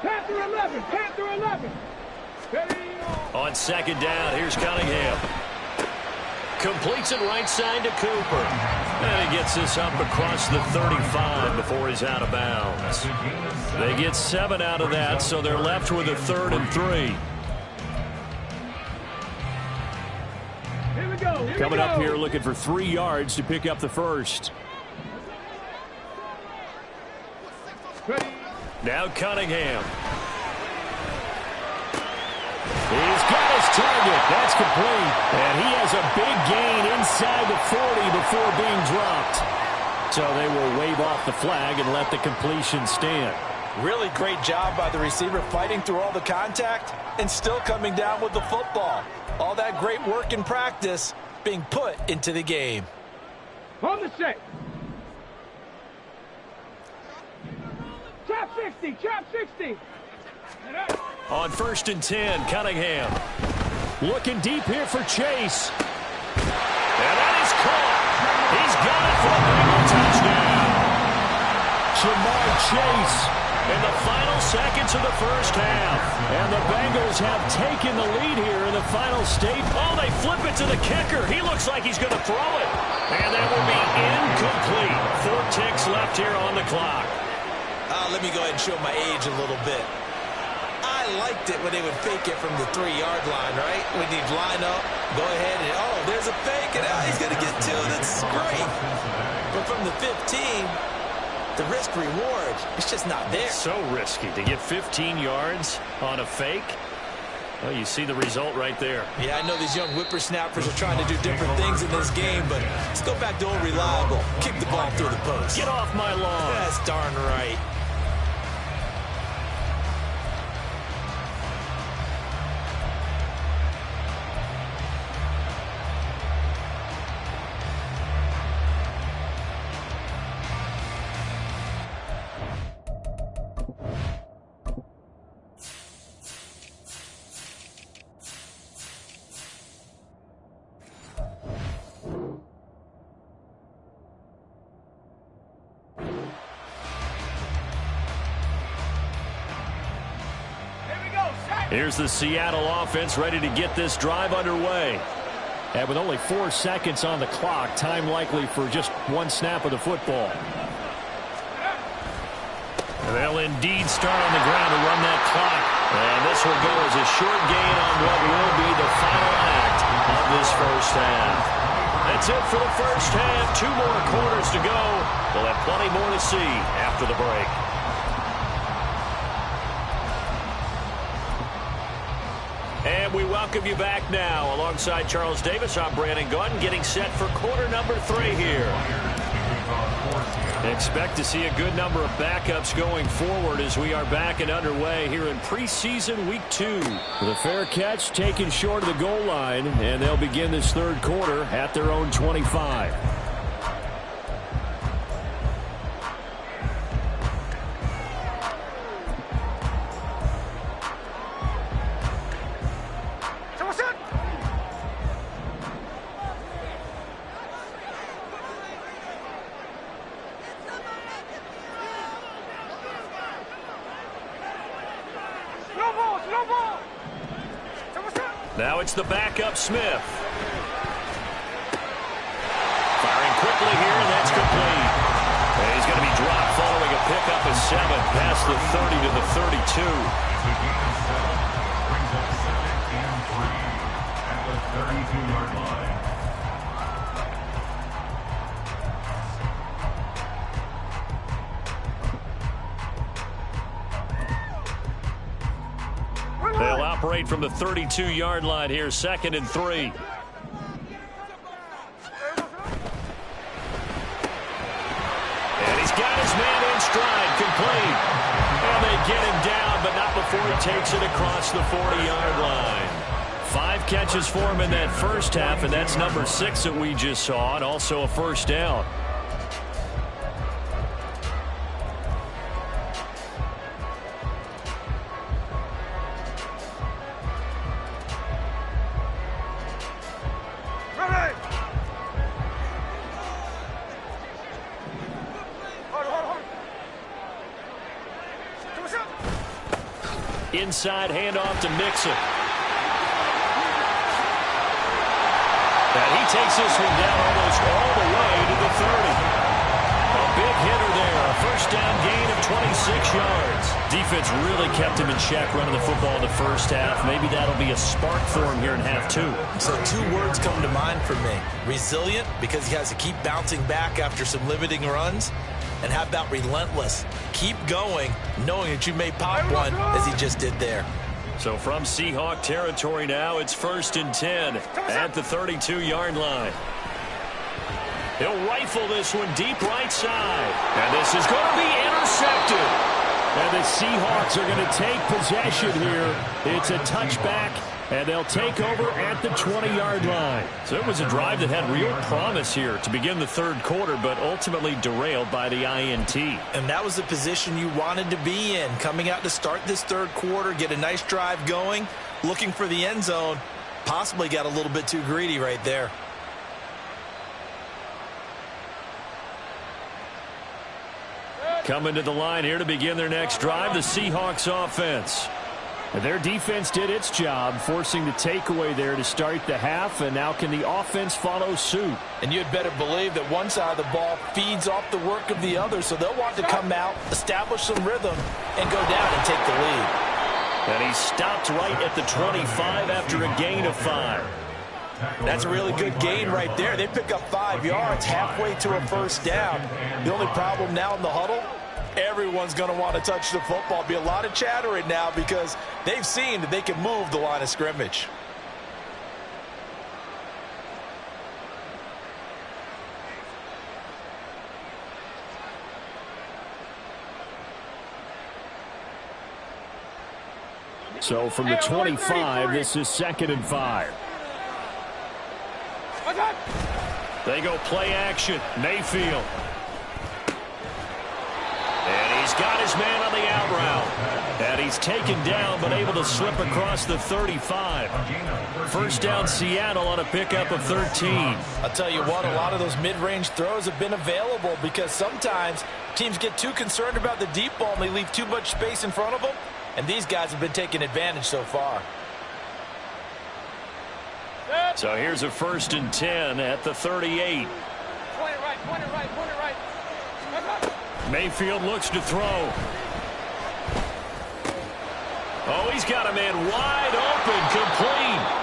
Panther 11, Panther 11. On 2nd down, here's Cunningham. Completes it right side to Cooper. And he gets this up across the 35 before he's out of bounds. They get 7 out of that, so they're left with a 3rd and 3. Here we go. Coming up here looking for 3 yards to pick up the first. Ready. Now Cunningham. He's got his target. That's complete. And he has a big gain inside the 40 before being dropped. So they will wave off the flag and let the completion stand. Really great job by the receiver fighting through all the contact and still coming down with the football. All that great work in practice being put into the game. On the set. Chop 60. Chop 60. On 1st and 10, Cunningham. Looking deep here for Chase. And that is caught. He's got it for a Bengal touchdown. Jamar Chase in the final seconds of the first half. And the Bengals have taken the lead here in the final state. Oh, they flip it to the kicker. He looks like he's going to throw it. And that will be incomplete. 4 ticks left here on the clock. Let me go ahead and show my age a little bit. I liked it when they would fake it from the 3-yard line, right? When you'd line up, go ahead and, oh, there's a fake, and he's going to get 2. That's great. But from the 15, the risk-reward, it's just not there. So risky to get 15 yards on a fake. Well, you see the result right there. Yeah, I know these young whippersnappers are trying to do different things in this game, but let's go back to old reliable. Kick the ball through the post. Get off my lawn. That's darn right. Here's the Seattle offense ready to get this drive underway. And with only 4 seconds on the clock, time likely for just 1 snap of the football. They'll indeed start on the ground to run that clock. And this will go as a short gain on what will be the final act of this first half. That's it for the first half. 2 more quarters to go. We'll have plenty more to see after the break. And we welcome you back now. Alongside Charles Davis, I'm Brandon Gautin, getting set for quarter number 3 here. Expect to see a good number of backups going forward as we are back and underway here in preseason week 2. The fair catch taken short of the goal line, and they'll begin this third quarter at their own 25. Now it's the backup Smith. Firing quickly here, and that's complete. And he's going to be dropped following a pickup of 7 past the 30 to the 32. Brings up 2nd and 3 at the 32-yard line. They'll operate from the 32-yard line here, 2nd and 3. And he's got his man in stride, complete. And they get him down, but not before he takes it across the 40-yard line. 5 catches for him in that first half, and that's number 6 that we just saw, and also a first down. Inside handoff to Mixon. And he takes this one down almost all the way to the 30. A big hitter there. A first down gain of 26 yards. Defense really kept him in check running the football in the first half. Maybe that'll be a spark for him here in half 2. So 2 words come to mind for me. Resilient, because he has to keep bouncing back after some limiting runs. And how about relentless? Keep going, knowing that you may pop one, as he just did there. So from Seahawk territory now, it's 1st and 10 at the 32-yard line. He'll rifle this one deep right side. And this is going to be intercepted. And the Seahawks are going to take possession here. It's a touchback, and they'll take over at the 20-yard line. So it was a drive that had real promise here to begin the third quarter, but ultimately derailed by the INT. And that was the position you wanted to be in, coming out to start this third quarter, get a nice drive going, looking for the end zone. Possibly got a little bit too greedy right there. Coming to the line here to begin their next drive, the Seahawks offense. And their defense did its job, forcing the takeaway there to start the half, and now can the offense follow suit? And you'd better believe that one side of the ball feeds off the work of the other, so they'll want to come out, establish some rhythm, and go down and take the lead. And he stopped right at the 25 after a gain of 5. That's a really good gain right there. They pick up 5 yards halfway to a first down. The only problem now in the huddle, everyone's going to want to touch the football. Be a lot of chattering now because they've seen that they can move the line of scrimmage. So from the 25, this is 2nd and 5. They go play action. Mayfield. And he's got his man on the out route. And he's taken down but able to slip across the 35. First down Seattle on a pickup of 13. I'll tell you what, a lot of those mid-range throws have been available because sometimes teams get too concerned about the deep ball and they leave too much space in front of them. And these guys have been taking advantage so far. So here's a 1st and 10 at the 38. Point it right. Mayfield looks to throw. Oh, he's got a man wide open, complete.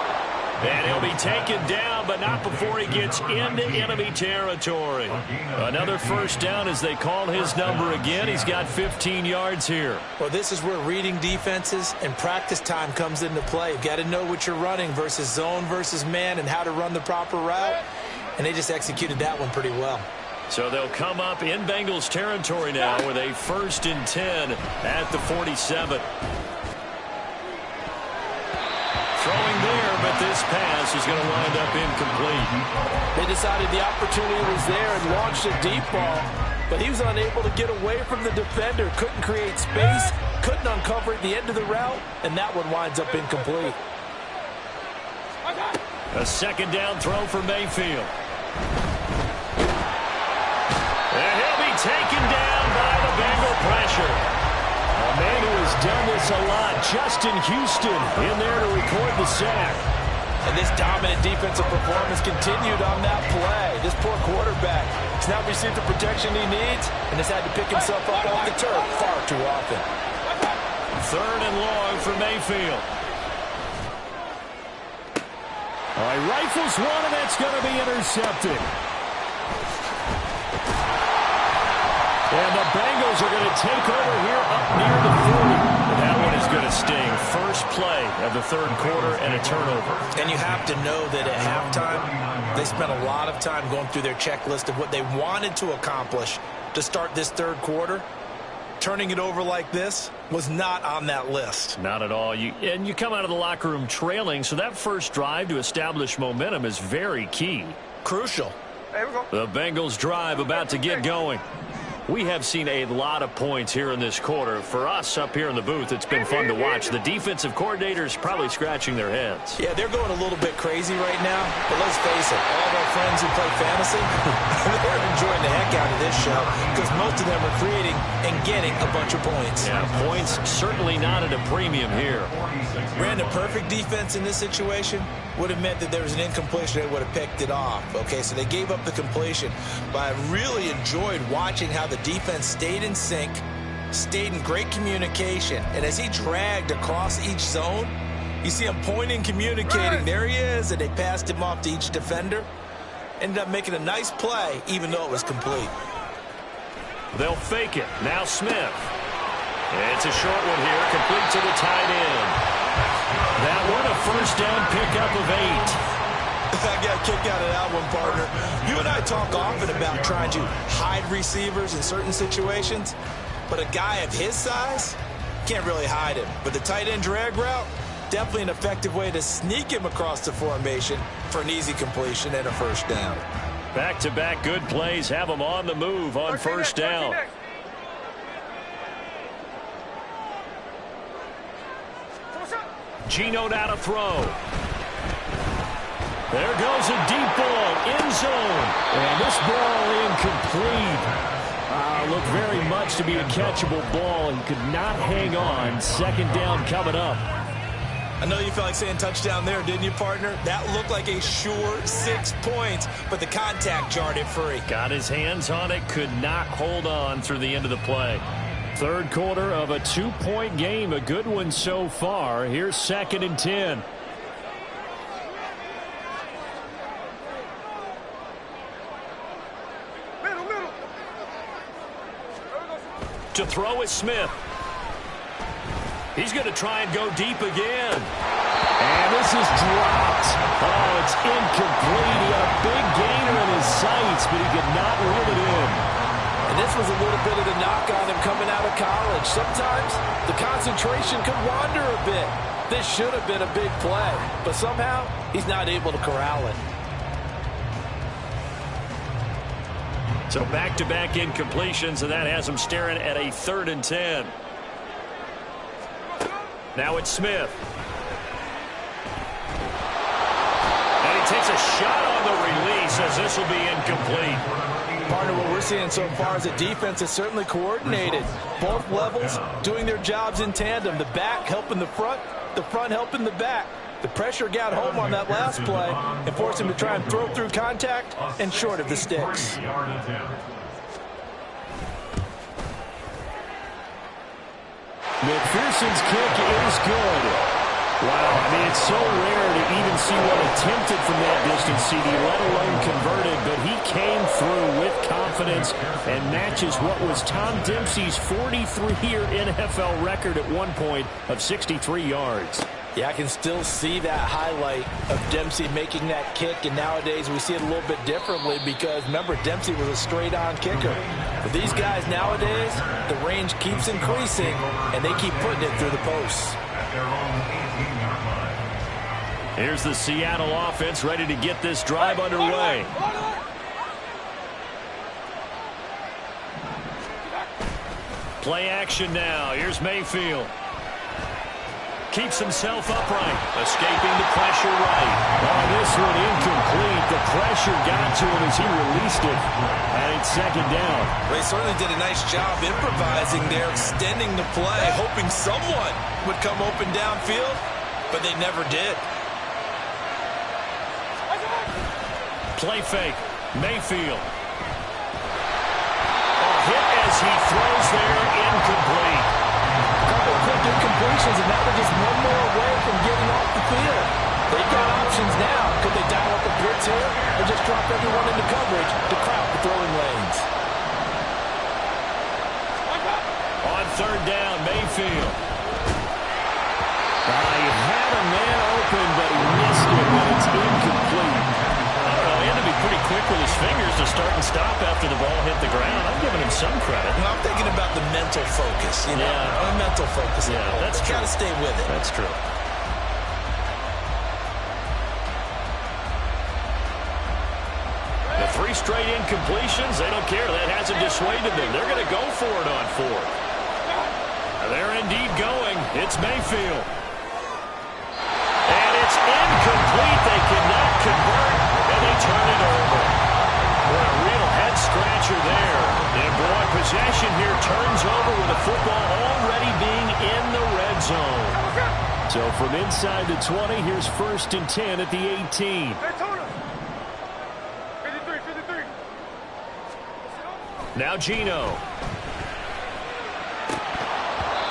And he'll be taken down, but not before he gets into enemy territory. Another first down as they call his number again. He's got 15 yards here. Well, this is where reading defenses and practice time comes into play. You've got to know what you're running versus zone versus man and how to run the proper route. And they just executed that one pretty well. So they'll come up in Bengals territory now with a 1st and 10 at the 47. Throwing there, but this pass is going to wind up incomplete. They decided the opportunity was there and launched a deep ball, but he was unable to get away from the defender, couldn't create space, couldn't uncover at the end of the route, and that one winds up incomplete. A 2nd down throw for Mayfield. And he'll be taken down by the Bengal pressure. A man who has done this a lot, Justin Houston, in there to record the sack. And this dominant defensive performance continued on that play. This poor quarterback has not received the protection he needs and has had to pick himself up off the turf far too often. 3rd and long for Mayfield. All right, rifles one, and that's going to be intercepted. And the Bengals are going to take over here up near the 40. And that one is going to sting. First play of the third quarter and a turnover. And you have to know that at halftime, they spent a lot of time going through their checklist of what they wanted to accomplish to start this third quarter. Turning it over like this was not on that list. Not at all. And you come out of the locker room trailing, so that first drive to establish momentum is very key. Crucial. There we go. The Bengals drive about to get going. We have seen a lot of points here in this quarter. For us up here in the booth, it's been fun to watch. The defensive coordinators probably scratching their heads. Yeah, they're going a little bit crazy right now. But let's face it, all of our friends who play fantasy, they're enjoying the heck out of this show because most of them are creating and getting a bunch of points. Yeah, points certainly not at a premium here. Brandon, perfect defense in this situation would have meant that there was an incompletion. They would have picked it off. Okay, so they gave up the completion. But I really enjoyed watching how the defense stayed in sync, stayed in great communication. And as he dragged across each zone, you see him pointing, communicating. There he is, and they passed him off to each defender. Ended up making a nice play, even though it was complete. They'll fake it. Now Smith. It's a short one here, complete to the tight end. That one, a first down pickup of 8. I got a kick out of that one, partner. You and I talk often about trying to hide receivers in certain situations. but a guy of his size can't really hide him. But the tight end drag route, definitely an effective way to sneak him across the formation for an easy completion and a first down. Back-to-back good plays have him on the move on first down. Gino now to throw. There goes a deep ball, end zone. And this ball incomplete. Looked very much to be a catchable ball and could not hang on. Second down coming up. I know you felt like saying touchdown there, didn't you, partner? That looked like a sure 6 points, but the contact jarred it free. Got his hands on it, could not hold on through the end of the play. Third quarter of a 2-point game, a good one so far. Here's 2nd and 10. To throw is Smith. He's going to try and go deep again. And this is dropped. Oh, it's incomplete. He had a big gainer in his sights, but he could not reel it in. And this was a little bit of the knock on him coming out of college. Sometimes the concentration could wander a bit. This should have been a big play, but somehow he's not able to corral it. So back-to-back incompletions, and that has him staring at a 3rd and 10. Now it's Smith. And he takes a shot on the release as this will be incomplete. Partner, what we're seeing so far is the defense is certainly coordinated. Both levels doing their jobs in tandem. The back helping the front helping the back. The pressure got home on that last play and forced him to try and throw through contact and short of the sticks. McPherson's kick is good. Wow, I mean, it's so rare to even see one attempted from that distance, CD, let alone converted, but he came through with confidence and matches what was Tom Dempsey's 43-year NFL record at one point of 63 yards. Yeah, I can still see that highlight of Dempsey making that kick, and nowadays we see it a little bit differently because, remember, Dempsey was a straight-on kicker. But these guys nowadays, the range keeps increasing, and they keep putting it through the posts. Here's the Seattle offense ready to get this drive underway. Play action now. Here's Mayfield. Keeps himself upright. Escaping the pressure right. Oh, this one incomplete. The pressure got to him as he released it. And it's 2nd down. Well, he certainly did a nice job improvising there, extending the play, hoping someone would come open downfield, but they never did. Play fake. Mayfield. A hit as he throws there. Incomplete. Couple quick incompletions, and now they're just one more away from getting off the field. They've got options now. Could they dial up a blitz here or just drop everyone into coverage to crowd the throwing lanes? On 3rd down, Mayfield. He had a man open, but he missed it, but it's incomplete. I don't know, he had to be pretty quick with his fingers to start and stop after the ball hit the ground. I'm giving him some credit. Well, I'm thinking about the mental focus, you know, a mental focus. Yeah, that's true. Got to stay with it. That's true. The 3 straight incompletions, they don't care. That hasn't dissuaded them. They're going to go for it on 4th. They're indeed going. It's Mayfield. And it's incomplete. They cannot convert, and they turn it over. What a real head-scratcher there. And boy, possession here turns over with the football already being in the red zone. So from inside the 20, here's 1st and 10 at the 18. 53. Now Gino.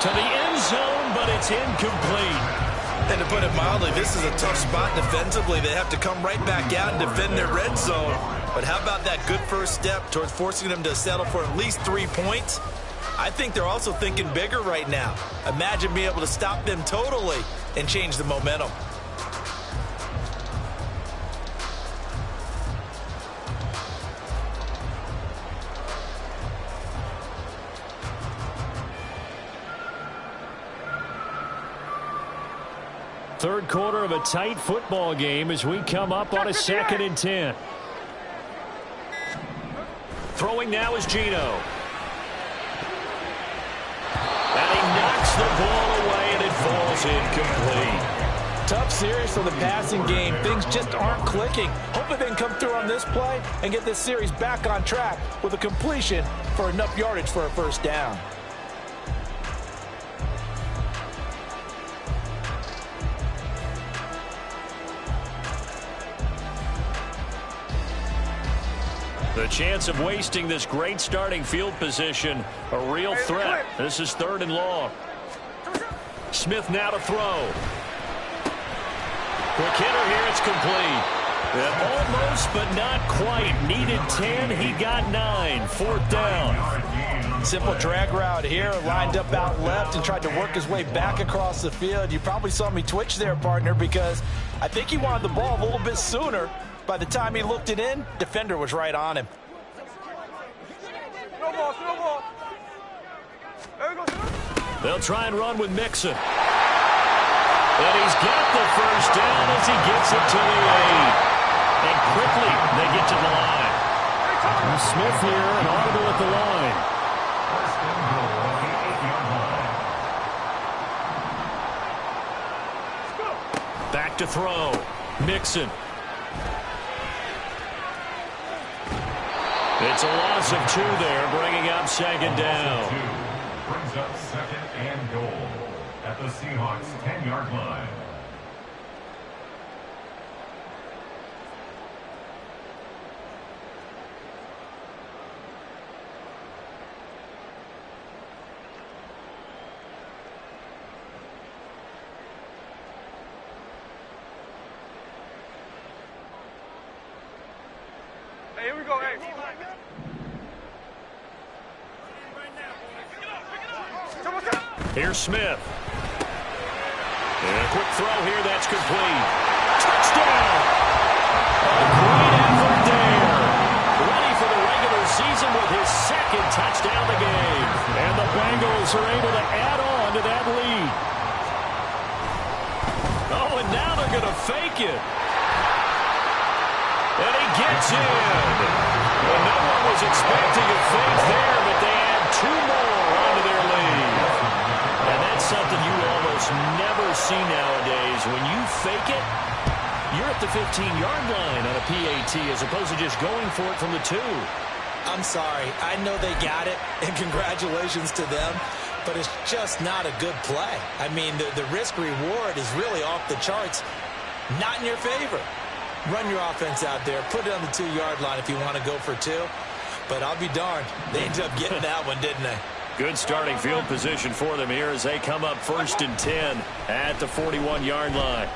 To the end zone, but it's incomplete. And to put it mildly, this is a tough spot defensively. They have to come right back out and defend their red zone. But how about that good first step towards forcing them to settle for at least 3 points? I think they're also thinking bigger right now. Imagine being able to stop them totally and change the momentum. Third quarter of a tight football game as we come up on a 2nd and 10. Throwing now is Gino. And he knocks the ball away, and it falls incomplete. Tough series for the passing game. Things just aren't clicking. Hopefully they can come through on this play and get this series back on track with a completion for enough yardage for a first down. The chance of wasting this great starting field position, a real threat. This is 3rd and long. Smith now to throw. Quick hitter here, it's complete. Almost, but not quite. Needed 10, he got 9. 4th down. Simple drag route here, lined up out left and tried to work his way back across the field. You probably saw me twitch there, partner, because I think he wanted the ball a little bit sooner. By the time he looked it in, defender was right on him. Snowball. They'll try and run with Mixon. And he's got the first down as he gets it to the 8. And quickly, they get to the line. Smith here, and audible at the line. Back to throw. Mixon. It's a loss of 2 there, bringing up 2nd down. Brings up 2nd and goal at the Seahawks 10-yard line. Hey, here we go. Hey. Here's Smith. And a quick throw here, that's complete. Touchdown! A great effort there. Ready for the regular season with his 2nd touchdown of the game. And the Bengals are able to add on to that lead. Oh, and now they're going to fake it. And he gets in. Well, no one was expecting a fake there, but they add 2 more onto their lead. And that's something you almost never see nowadays. When you fake it, you're at the 15-yard line on a PAT as opposed to just going for it from the 2. I'm sorry. I know they got it, and congratulations to them, but it's just not a good play. I mean, the risk-reward is really off the charts, not in your favor. Run your offense out there. Put it on the 2-yard line if you want to go for 2. But I'll be darned. They ended up getting that one, didn't they? Good starting field position for them here as they come up 1st and 10 at the 41-yard line.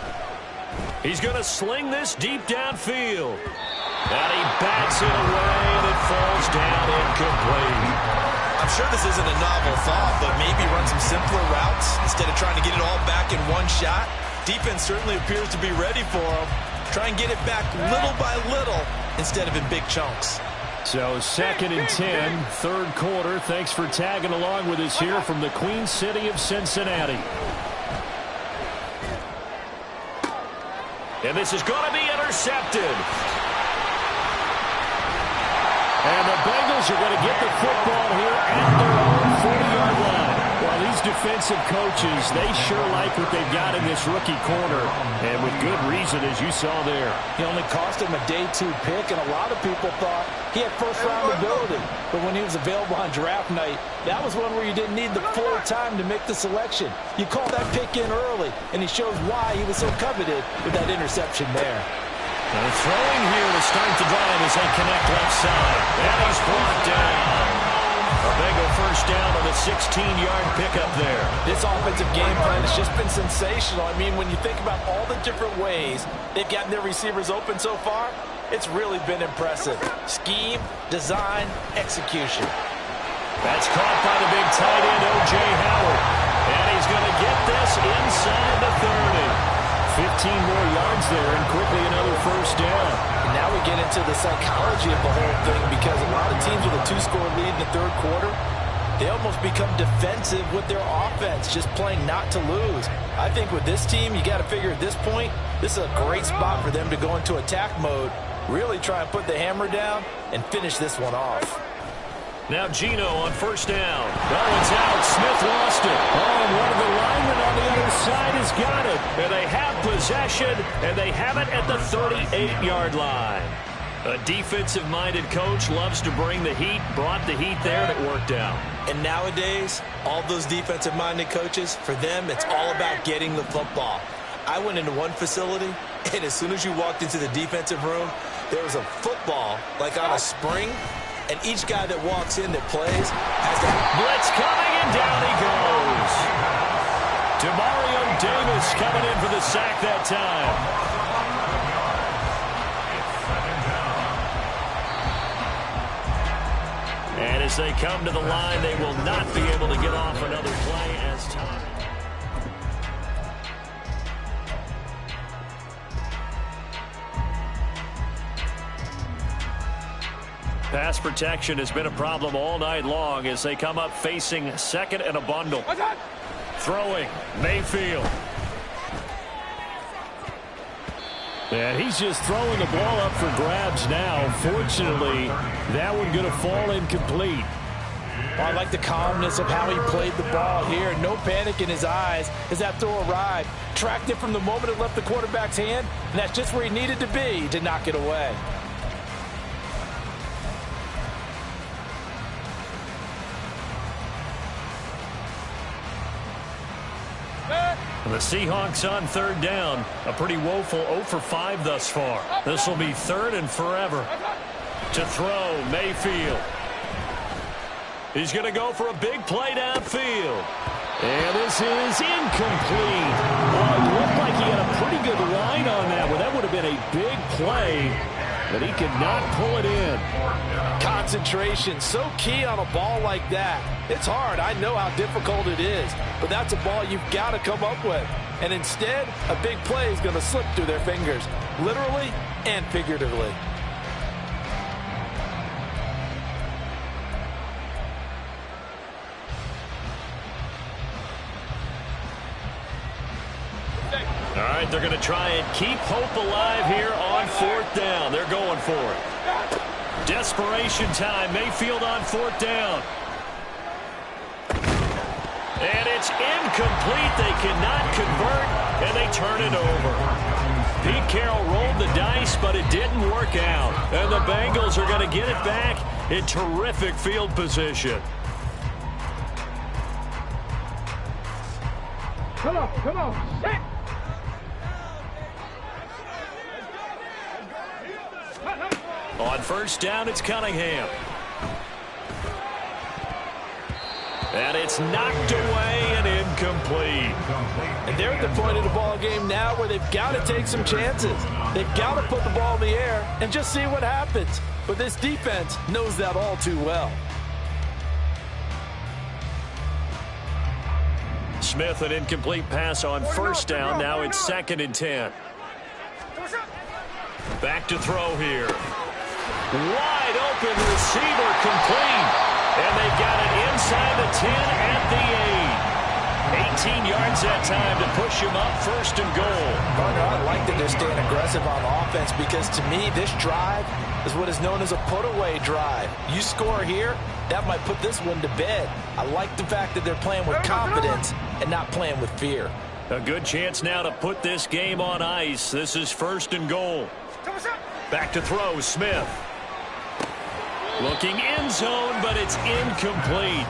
He's going to sling this deep downfield. And he bats it away, and it falls down incomplete. I'm sure this isn't a novel thought, but maybe run some simpler routes instead of trying to get it all back in one shot. Defense certainly appears to be ready for him. Try and get it back little by little instead of in big chunks. So 2nd and 10, 3rd quarter. Thanks for tagging along with us here from the Queen City of Cincinnati. And this is going to be intercepted. And the Bengals are going to get the football here at their own 40-yard line. Well, these defensive coaches, they sure like what they've got in this rookie corner. And with good reason, as you saw there. He only cost him a day 2 pick, and a lot of people thought he had first-round ability. But when he was available on draft night, that was one where you didn't need the full time to make the selection. You call that pick in early, and he shows why he was so coveted with that interception there. And throwing here to start the drive as they connect left side. And he's brought down. A Bengal first down on a 16-yard pickup there. This offensive game plan has just been sensational. I mean, when you think about all the different ways they've gotten their receivers open so far, it's really been impressive. Scheme, design, execution. That's caught by the big tight end, O.J. Howard. And he's going to get this inside the 30. 15 more yards there, and quickly another first down. And now we get into the psychology of the whole thing, because a lot of teams with a 2-score lead in the 3rd quarter, They almost become defensive with their offense, just playing not to lose. I think with this team, you got to figure at this point, this is a great spot for them to go into attack mode, really try and put the hammer down and finish this one off. Now Gino on first down. Oh, it's out. Smith lost it. Oh, and one of the linemen on the other side has got it. And they have possession, and they have it at the 38-yard line. A defensive-minded coach loves to bring the heat, brought the heat there, and it worked out. And nowadays, all those defensive-minded coaches, for them, it's all about getting the football. I went into one facility, and as soon as you walked into the defensive room, there was a football, like on a spring, and each guy that walks in that plays has to... Blitz coming, and down he goes. Demario Davis coming in for the sack that time. And as they come to the line, they will not be able to get off another play as time. Pass protection has been a problem all night long as they come up facing second and a bundle. Throwing, Mayfield. And he's just throwing the ball up for grabs now. Fortunately, that one going to fall incomplete. Well, I like the calmness of how he played the ball here. No panic in his eyes as that throw arrived. Tracked it from the moment it left the quarterback's hand, and that's just where he needed to be to knock it away. And the Seahawks on third down. A pretty woeful 0 for 5 thus far. This will be third and forever. To throw, Mayfield. He's going to go for a big play downfield. And this is incomplete. Well, it looked like he had a pretty good line on that one. That would have been a big play, but he could not pull it in. Concentration, so key on a ball like that. It's hard. I know how difficult it is, but that's a ball you've got to come up with. And instead, a big play is going to slip through their fingers, literally and figuratively. All right, they're going to try and keep hope alive here on fourth down. They're going for it. Desperation time. Mayfield on fourth down. And it's incomplete. They cannot convert, and they turn it over. Pete Carroll rolled the dice, but it didn't work out. And the Bengals are going to get it back in terrific field position. Come on, sit! On first down, it's Cunningham. And it's knocked away and incomplete. And they're at the point of the ball game now where they've got to take some chances. They've got to put the ball in the air and just see what happens. But this defense knows that all too well. Smith, an incomplete pass on first down. Now it's 2nd and 10. Back to throw here. Wide open receiver complete. And they've got it inside the 10 at the 8. 18 yards that time to push him up 1st and goal. Partner, I like that they're staying aggressive on offense because to me this drive is what is known as a put-away drive. You score here, that might put this one to bed. I like the fact that they're playing with confidence and not playing with fear. A good chance now to put this game on ice. This is 1st and goal. Back to throw, Smith. Looking end zone, but it's incomplete.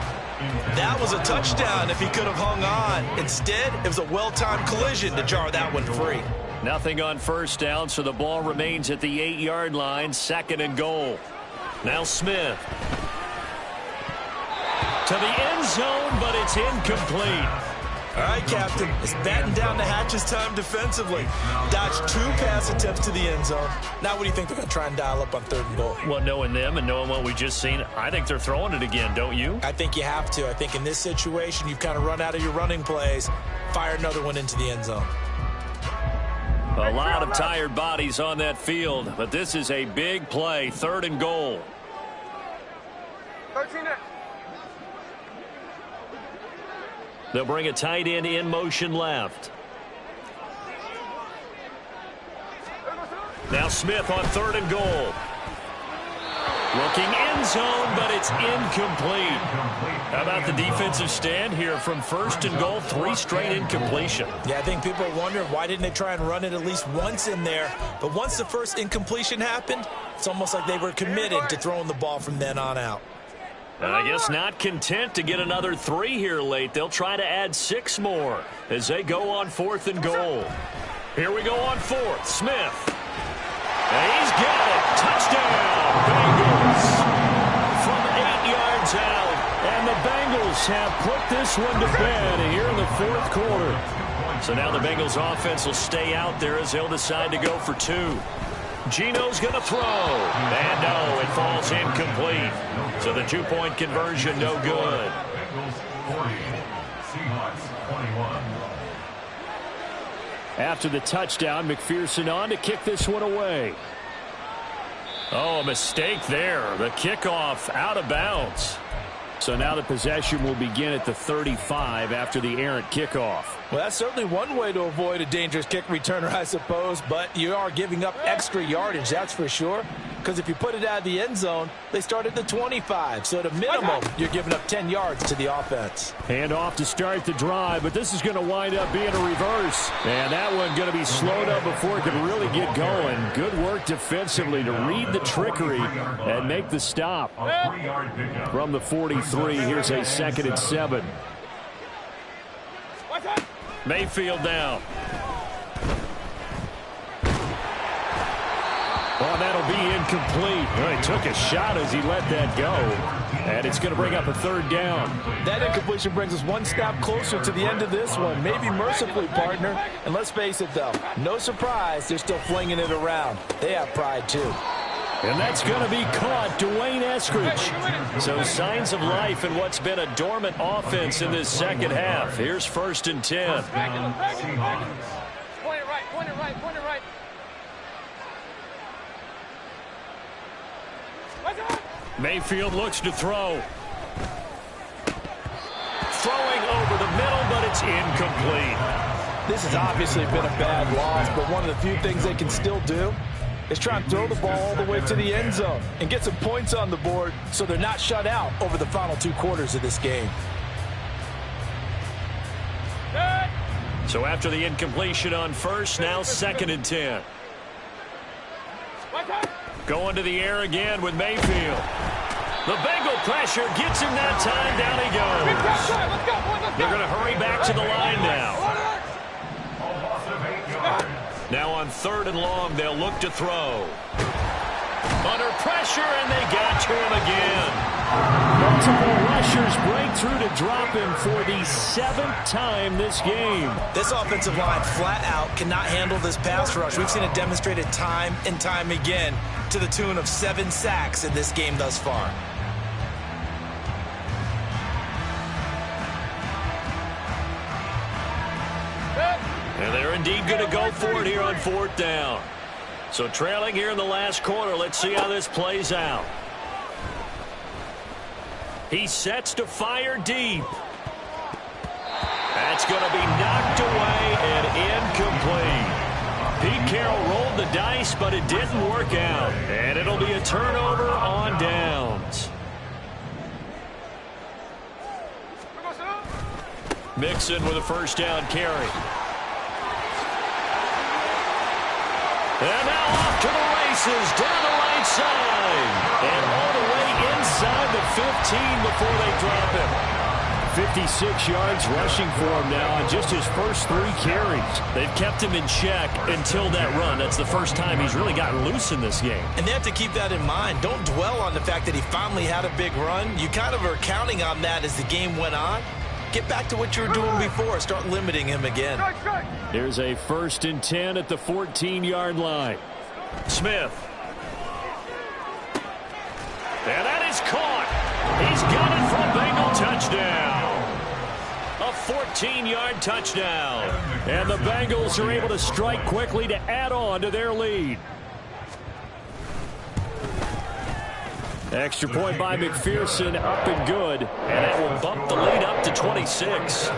That was a touchdown if he could have hung on. Instead, it was a well-timed collision to jar that one free. Nothing on first down, so the ball remains at the 8-yard line, 2nd and goal. Now Smith. To the end zone, but it's incomplete. All right, Captain, it's batten down the hatches time defensively. Dodged 2 pass attempts to the end zone. Now what do you think they're going to try and dial up on 3rd and goal? Well, knowing them and knowing what we just seen, I think they're throwing it again, don't you? I think you have to. I think in this situation, you've kind of run out of your running plays. Fire another one into the end zone. A lot of tired bodies on that field, but this is a big play, 3rd and goal. 13 it. They'll bring a tight end in motion left. Now Smith on 3rd and goal. Looking end zone, but it's incomplete. How about the defensive stand here from 1st and goal? 3 straight incompletion. Yeah, I think people are wondering why didn't they try and run it at least once in there. But once the first incompletion happened, it's almost like they were committed to throwing the ball from then on out. I guess not content to get another 3 here late. They'll try to add 6 more as they go on 4th and goal. Here we go on 4th. Smith. And he's got it. Touchdown, Bengals. From 8 yards out. And the Bengals have put this one to bed here in the 4th quarter. So now the Bengals offense will stay out there as they'll decide to go for 2. Gino's going to throw. And no, it falls incomplete. So the 2-point conversion no good. Bengals 40, Seahawks 21. After the touchdown, McPherson on to kick this one away. Oh, a mistake there. The kickoff out of bounds. So now the possession will begin at the 35 after the errant kickoff. Well, that's certainly one way to avoid a dangerous kick returner, I suppose, but you are giving up extra yardage, that's for sure. Because if you put it out of the end zone, they start at the 25. So at a minimum, you're giving up 10 yards to the offense. Hand off to start the drive, but this is going to wind up being a reverse. And that one going to be slowed up before it can really get going. Good work defensively to read the trickery and make the stop. From the 43, here's a 2nd and 7. Mayfield down. Well, that'll be incomplete. Well, he took a shot as he let that go. And it's going to bring up a 3rd down. That incompletion brings us one step closer to the end of this one. Maybe mercifully, partner. And let's face it, though. No surprise, they're still flinging it around. They have pride, too. And that's going to be caught. Dwayne Eskridge. So signs of life in what's been a dormant offense in this second half. Here's 1st and 10. Point it right, point it right, point it right. Mayfield looks to throw. Throwing over the middle, but it's incomplete. This has obviously been a bad loss, but one of the few things they can still do is try and throw the ball all the way to the end zone and get some points on the board so they're not shut out over the final 2 quarters of this game. So after the incompletion on 1st, now 2nd and 10. Going to the air again with Mayfield. The Bengal pressure gets him that time. Down he goes. They're going to hurry back to the line now. Now on 3rd and long, they'll look to throw. Under pressure, and they got to him again. Multiple rushers break through to drop him for the 7th time this game. This offensive line flat out cannot handle this pass rush. We've seen it demonstrated time and time again to the tune of 7 sacks in this game thus far. And they're indeed going to go for it here on 4th down. So trailing here in the last quarter, let's see how this plays out. He sets to fire deep. That's going to be knocked away and incomplete. Pete Carroll rolled the dice, but it didn't work out. And it'll be a turnover on downs. Mixon with a 1st down carry. And now off to the races down the right side. And all the way inside the 15 before they drop him. 56 yards rushing for him now on just his first 3 carries. They've kept him in check until that run. That's the first time he's really gotten loose in this game. And they have to keep that in mind. Don't dwell on the fact that he finally had a big run. You kind of are counting on that as the game went on. Get back to what you were doing before. Start limiting him again. Here's a 1st and 10 at the 14-yard line. Smith. And that is caught. He's got it from Bengal touchdown. A 14-yard touchdown. And the Bengals are able to strike quickly to add on to their lead. Extra point by McPherson, up and good. And that will bump the lead up to 26.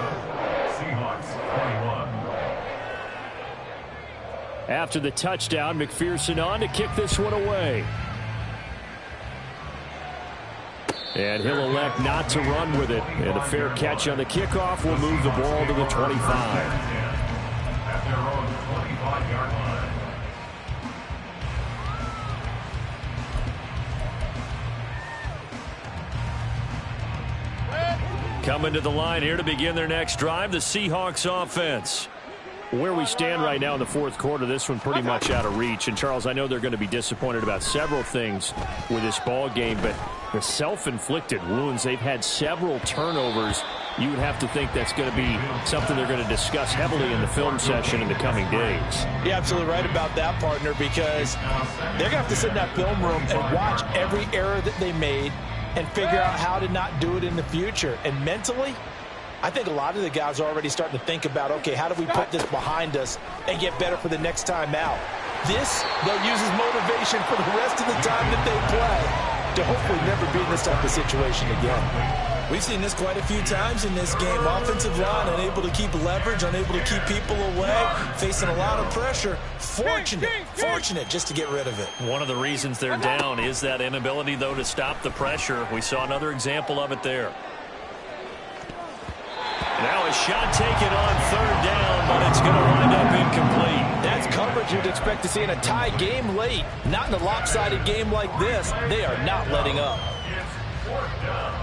After the touchdown, McPherson on to kick this one away. And he'll elect not to run with it. And a fair catch on the kickoff will move the ball to the 25. At their own 25-yard line. Coming to the line here to begin their next drive, the Seahawks offense. Where we stand right now in the fourth quarter, this one pretty much out of reach. And, Charles, I know they're going to be disappointed about several things with this ball game, but the self-inflicted wounds, they've had several turnovers. You would have to think that's going to be something they're going to discuss heavily in the film session in the coming days. You're absolutely right about that, partner, because they're going to have to sit in that film room and watch every error that they made and figure out how to not do it in the future. And mentally, I think a lot of the guys are already starting to think about, okay, how do we put this behind us and get better for the next time out? This, they'll use as motivation for the rest of the time that they play to hopefully never be in this type of situation again. We've seen this quite a few times in this game. Offensive line unable to keep leverage, unable to keep people away, facing a lot of pressure. Fortunate just to get rid of it. One of the reasons they're down is that inability, though, to stop the pressure. We saw another example of it there. Now a shot taken on third down, but it's going to wind up incomplete. That's coverage you'd expect to see in a tie game late. Not in a lopsided game like this. They are not letting up. It's fourth down.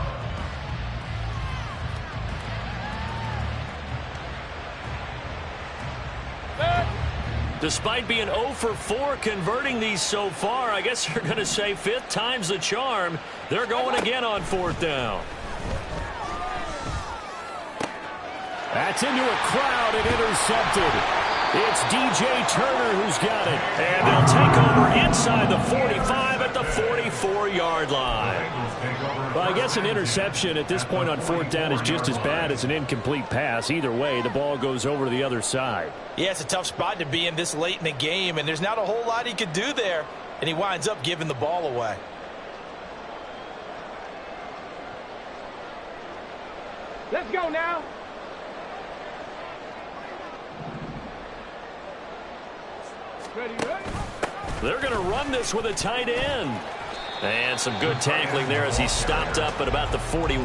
Despite being 0 for 4 converting these so far, I guess you're going to say fifth time's the charm. They're going again on fourth down. That's into a crowd and intercepted. It's DJ Turner who's got it. And they'll take over inside the 45 at the 44-yard line. Well, I guess an interception at this point on fourth down is just as bad as an incomplete pass. Either way, the ball goes over to the other side. Yeah, it's a tough spot to be in this late in the game, and there's not a whole lot he could do there, and he winds up giving the ball away. Let's go now. Ready? They're going to run this with a tight end. And some good tackling there as he stopped up at about the 41.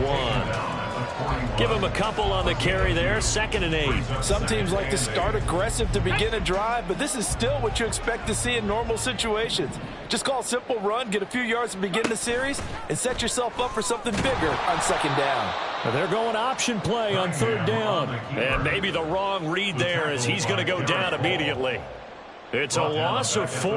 Give him a couple on the carry there. 2nd and 8. Some teams like to start aggressive to begin a drive, but this is still what you expect to see in normal situations. Just call a simple run, get a few yards to begin the series, and set yourself up for something bigger on 2nd down. They're going option play on 3rd down. And maybe the wrong read there as he's going to go down immediately. It's a loss of 4.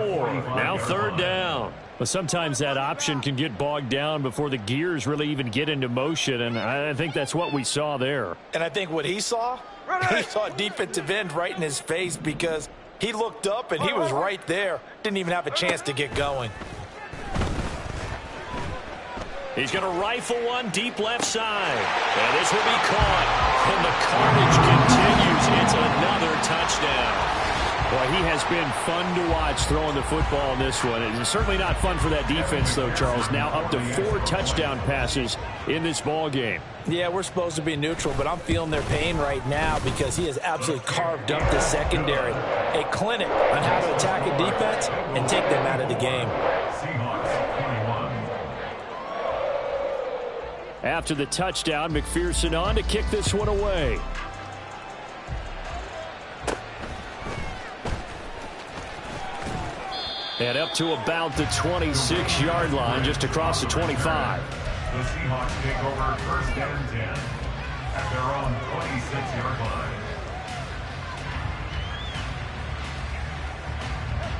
Now 3rd down. But sometimes that option can get bogged down before the gears really even get into motion, and I think that's what we saw there. And I think what he saw a defensive end right in his face because he looked up and he was right there. Didn't even have a chance to get going. He's going to rifle one deep left side. And this will be caught. And the carnage continues. It's another touchdown. Well, he has been fun to watch throwing the football in this one. It's certainly not fun for that defense, though, Charles. Now up to 4 touchdown passes in this ball game. Yeah, we're supposed to be neutral, but I'm feeling their pain right now because he has absolutely carved up the secondary. A clinic on how to attack a defense and take them out of the game. Seahawks 21. After the touchdown, McPherson on to kick this one away. And up to about the 26-yard line, just across the 25. The Seahawks take over 1st and 10 at their own 26-yard line.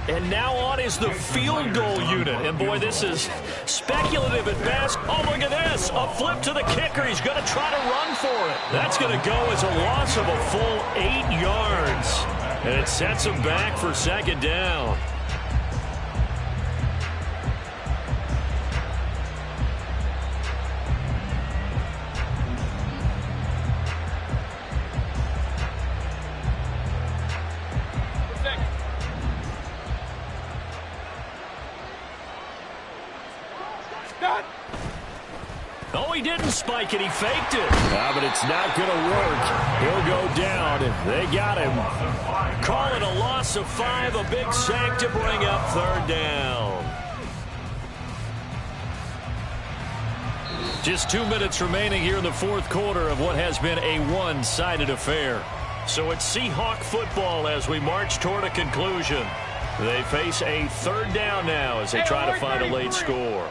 And now on is the field goal unit. And, boy, this is speculative at best. Oh, look at this. A flip to the kicker. He's going to try to run for it. That's going to go as a loss of a full 8 yards. And it sets him back for 2nd down. Oh, he didn't spike it. He faked it. But it's not going to work. He'll go down. They got him. Call it a loss of 5. A big sack to bring up 3rd down. Just 2 minutes remaining here in the 4th quarter of what has been a one-sided affair. So it's Seahawk football as we march toward a conclusion. They face a 3rd down now as they try to find a late score.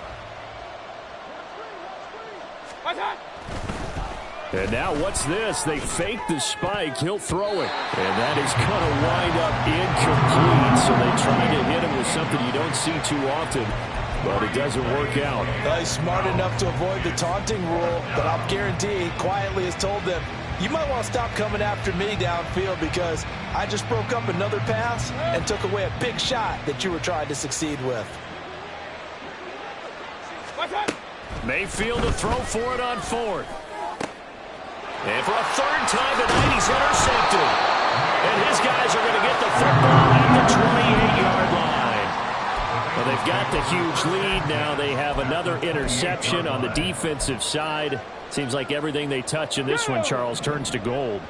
And now what's this? They fake the spike. He'll throw it. And that is going to wind up incomplete. So they try to hit him with something you don't see too often. But it doesn't work out. He's smart enough to avoid the taunting rule, but I'll guarantee he quietly has told them, you might want to stop coming after me downfield because I just broke up another pass and took away a big shot that you were trying to succeed with. Mayfield to throw for it on 4th. And for a 3rd time tonight, he's intercepted. And his guys are going to get the football at the 28-yard line. Well, they've got the huge lead. Now they have another interception on the defensive side. Seems like everything they touch in this one, Charles, turns to gold.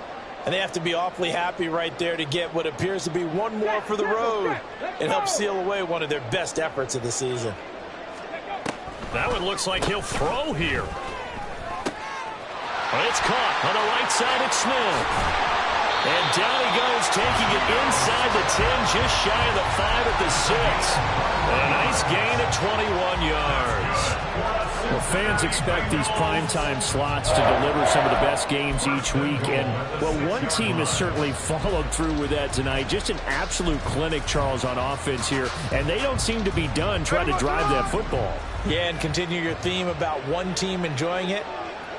And they have to be awfully happy right there to get what appears to be one more for the road. It helps seal away one of their best efforts of the season. That one looks like he'll throw here. It's caught on the right side at Smith. And down he goes, taking it inside the 10, just shy of the 5 at the 6. And a nice gain of 21 yards. Well, fans expect these primetime slots to deliver some of the best games each week. And, well, one team has certainly followed through with that tonight. Just an absolute clinic, Charles, on offense here. And they don't seem to be done trying to drive that football. Yeah, and continue your theme about one team enjoying it.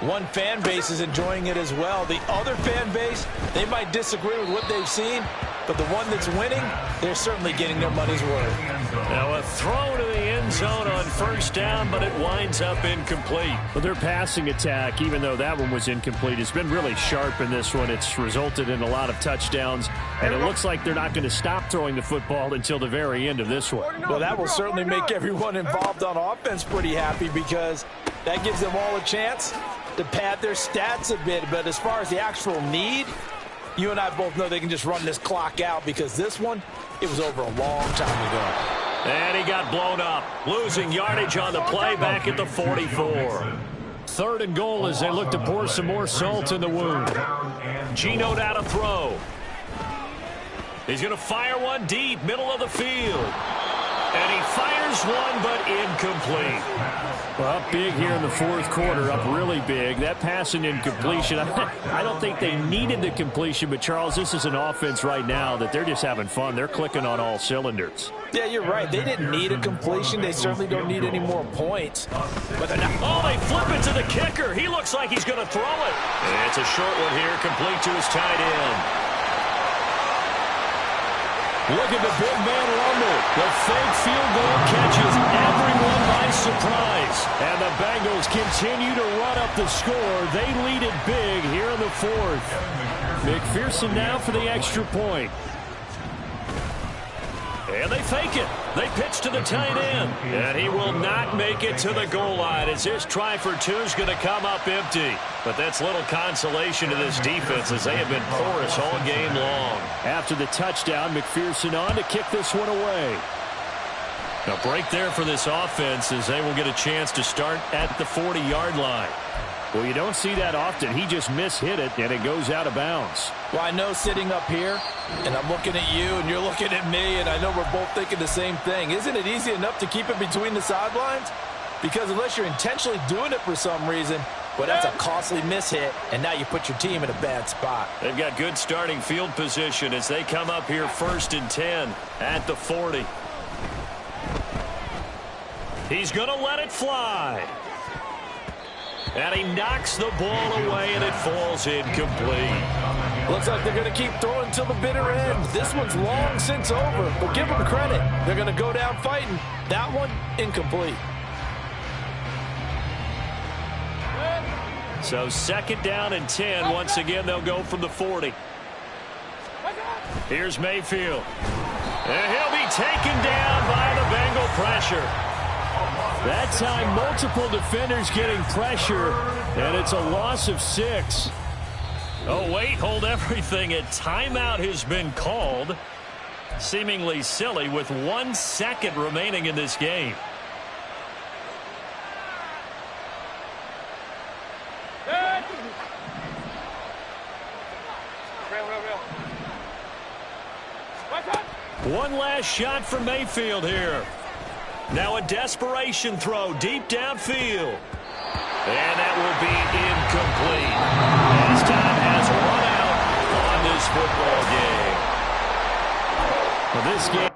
One fan base is enjoying it as well. The other fan base, they might disagree with what they've seen, but the one that's winning, they're certainly getting their money's worth. Now a throw to the end zone on 1st down, but it winds up incomplete. Well, their passing attack, even though that one was incomplete, has been really sharp in this one. It's resulted in a lot of touchdowns, and it looks like they're not going to stop throwing the football until the very end of this one. Well, that will certainly make everyone involved on offense pretty happy because that gives them all a chance to pad their stats a bit. But as far as the actual need, you and I both know they can just run this clock out because this one, it was over a long time ago. And he got blown up, losing yardage on the play back at the 44. 3rd and goal as they look to pour some more salt in the wound. Geno now to throw. He's going to fire one deep, middle of the field. And he fires one, but incomplete. Well, up big here in the 4th quarter, up really big. That pass and incompletion, I don't think they needed the completion, but, Charles, this is an offense right now that they're just having fun. They're clicking on all cylinders. Yeah, you're right. They didn't need a completion. They certainly don't need any more points. But they're not. Oh, they flip it to the kicker. He looks like he's going to throw it. And it's a short one here, complete to his tight end. Look at the big man rumble. The fake field goal catches everyone by surprise. And the Bengals continue to run up the score. They lead it big here in the 4th. McPherson now for the extra point. And they fake it. They pitch to the tight end. And he will not make it to the goal line as this try for 2 is going to come up empty. But that's little consolation to this defense as they have been porous all game long. After the touchdown, McPherson on to kick this one away. A break there for this offense as they will get a chance to start at the 40-yard line. Well, you don't see that often. He just mishit it, and it goes out of bounds. Well, I know sitting up here, and I'm looking at you, and you're looking at me, and I know we're both thinking the same thing. Isn't it easy enough to keep it between the sidelines? Because unless you're intentionally doing it for some reason, well, that's a costly mishit, and now you put your team in a bad spot. They've got good starting field position as they come up here 1st and 10 at the 40. He's going to let it fly. And he knocks the ball away, and it falls incomplete. Looks like they're going to keep throwing till the bitter end. This one's long since over, but give them credit. They're going to go down fighting. That one, incomplete. So 2nd down and 10. Once again, they'll go from the 40. Here's Mayfield. And he'll be taken down by the Bengal pressure. That time, multiple defenders getting pressure, and it's a loss of 6. Oh, wait, hold everything. A timeout has been called. Seemingly silly with 1 second remaining in this game. One last shot for Mayfield here. Now a desperation throw deep downfield. And that will be incomplete. As time has run out on this football game. Well, this game.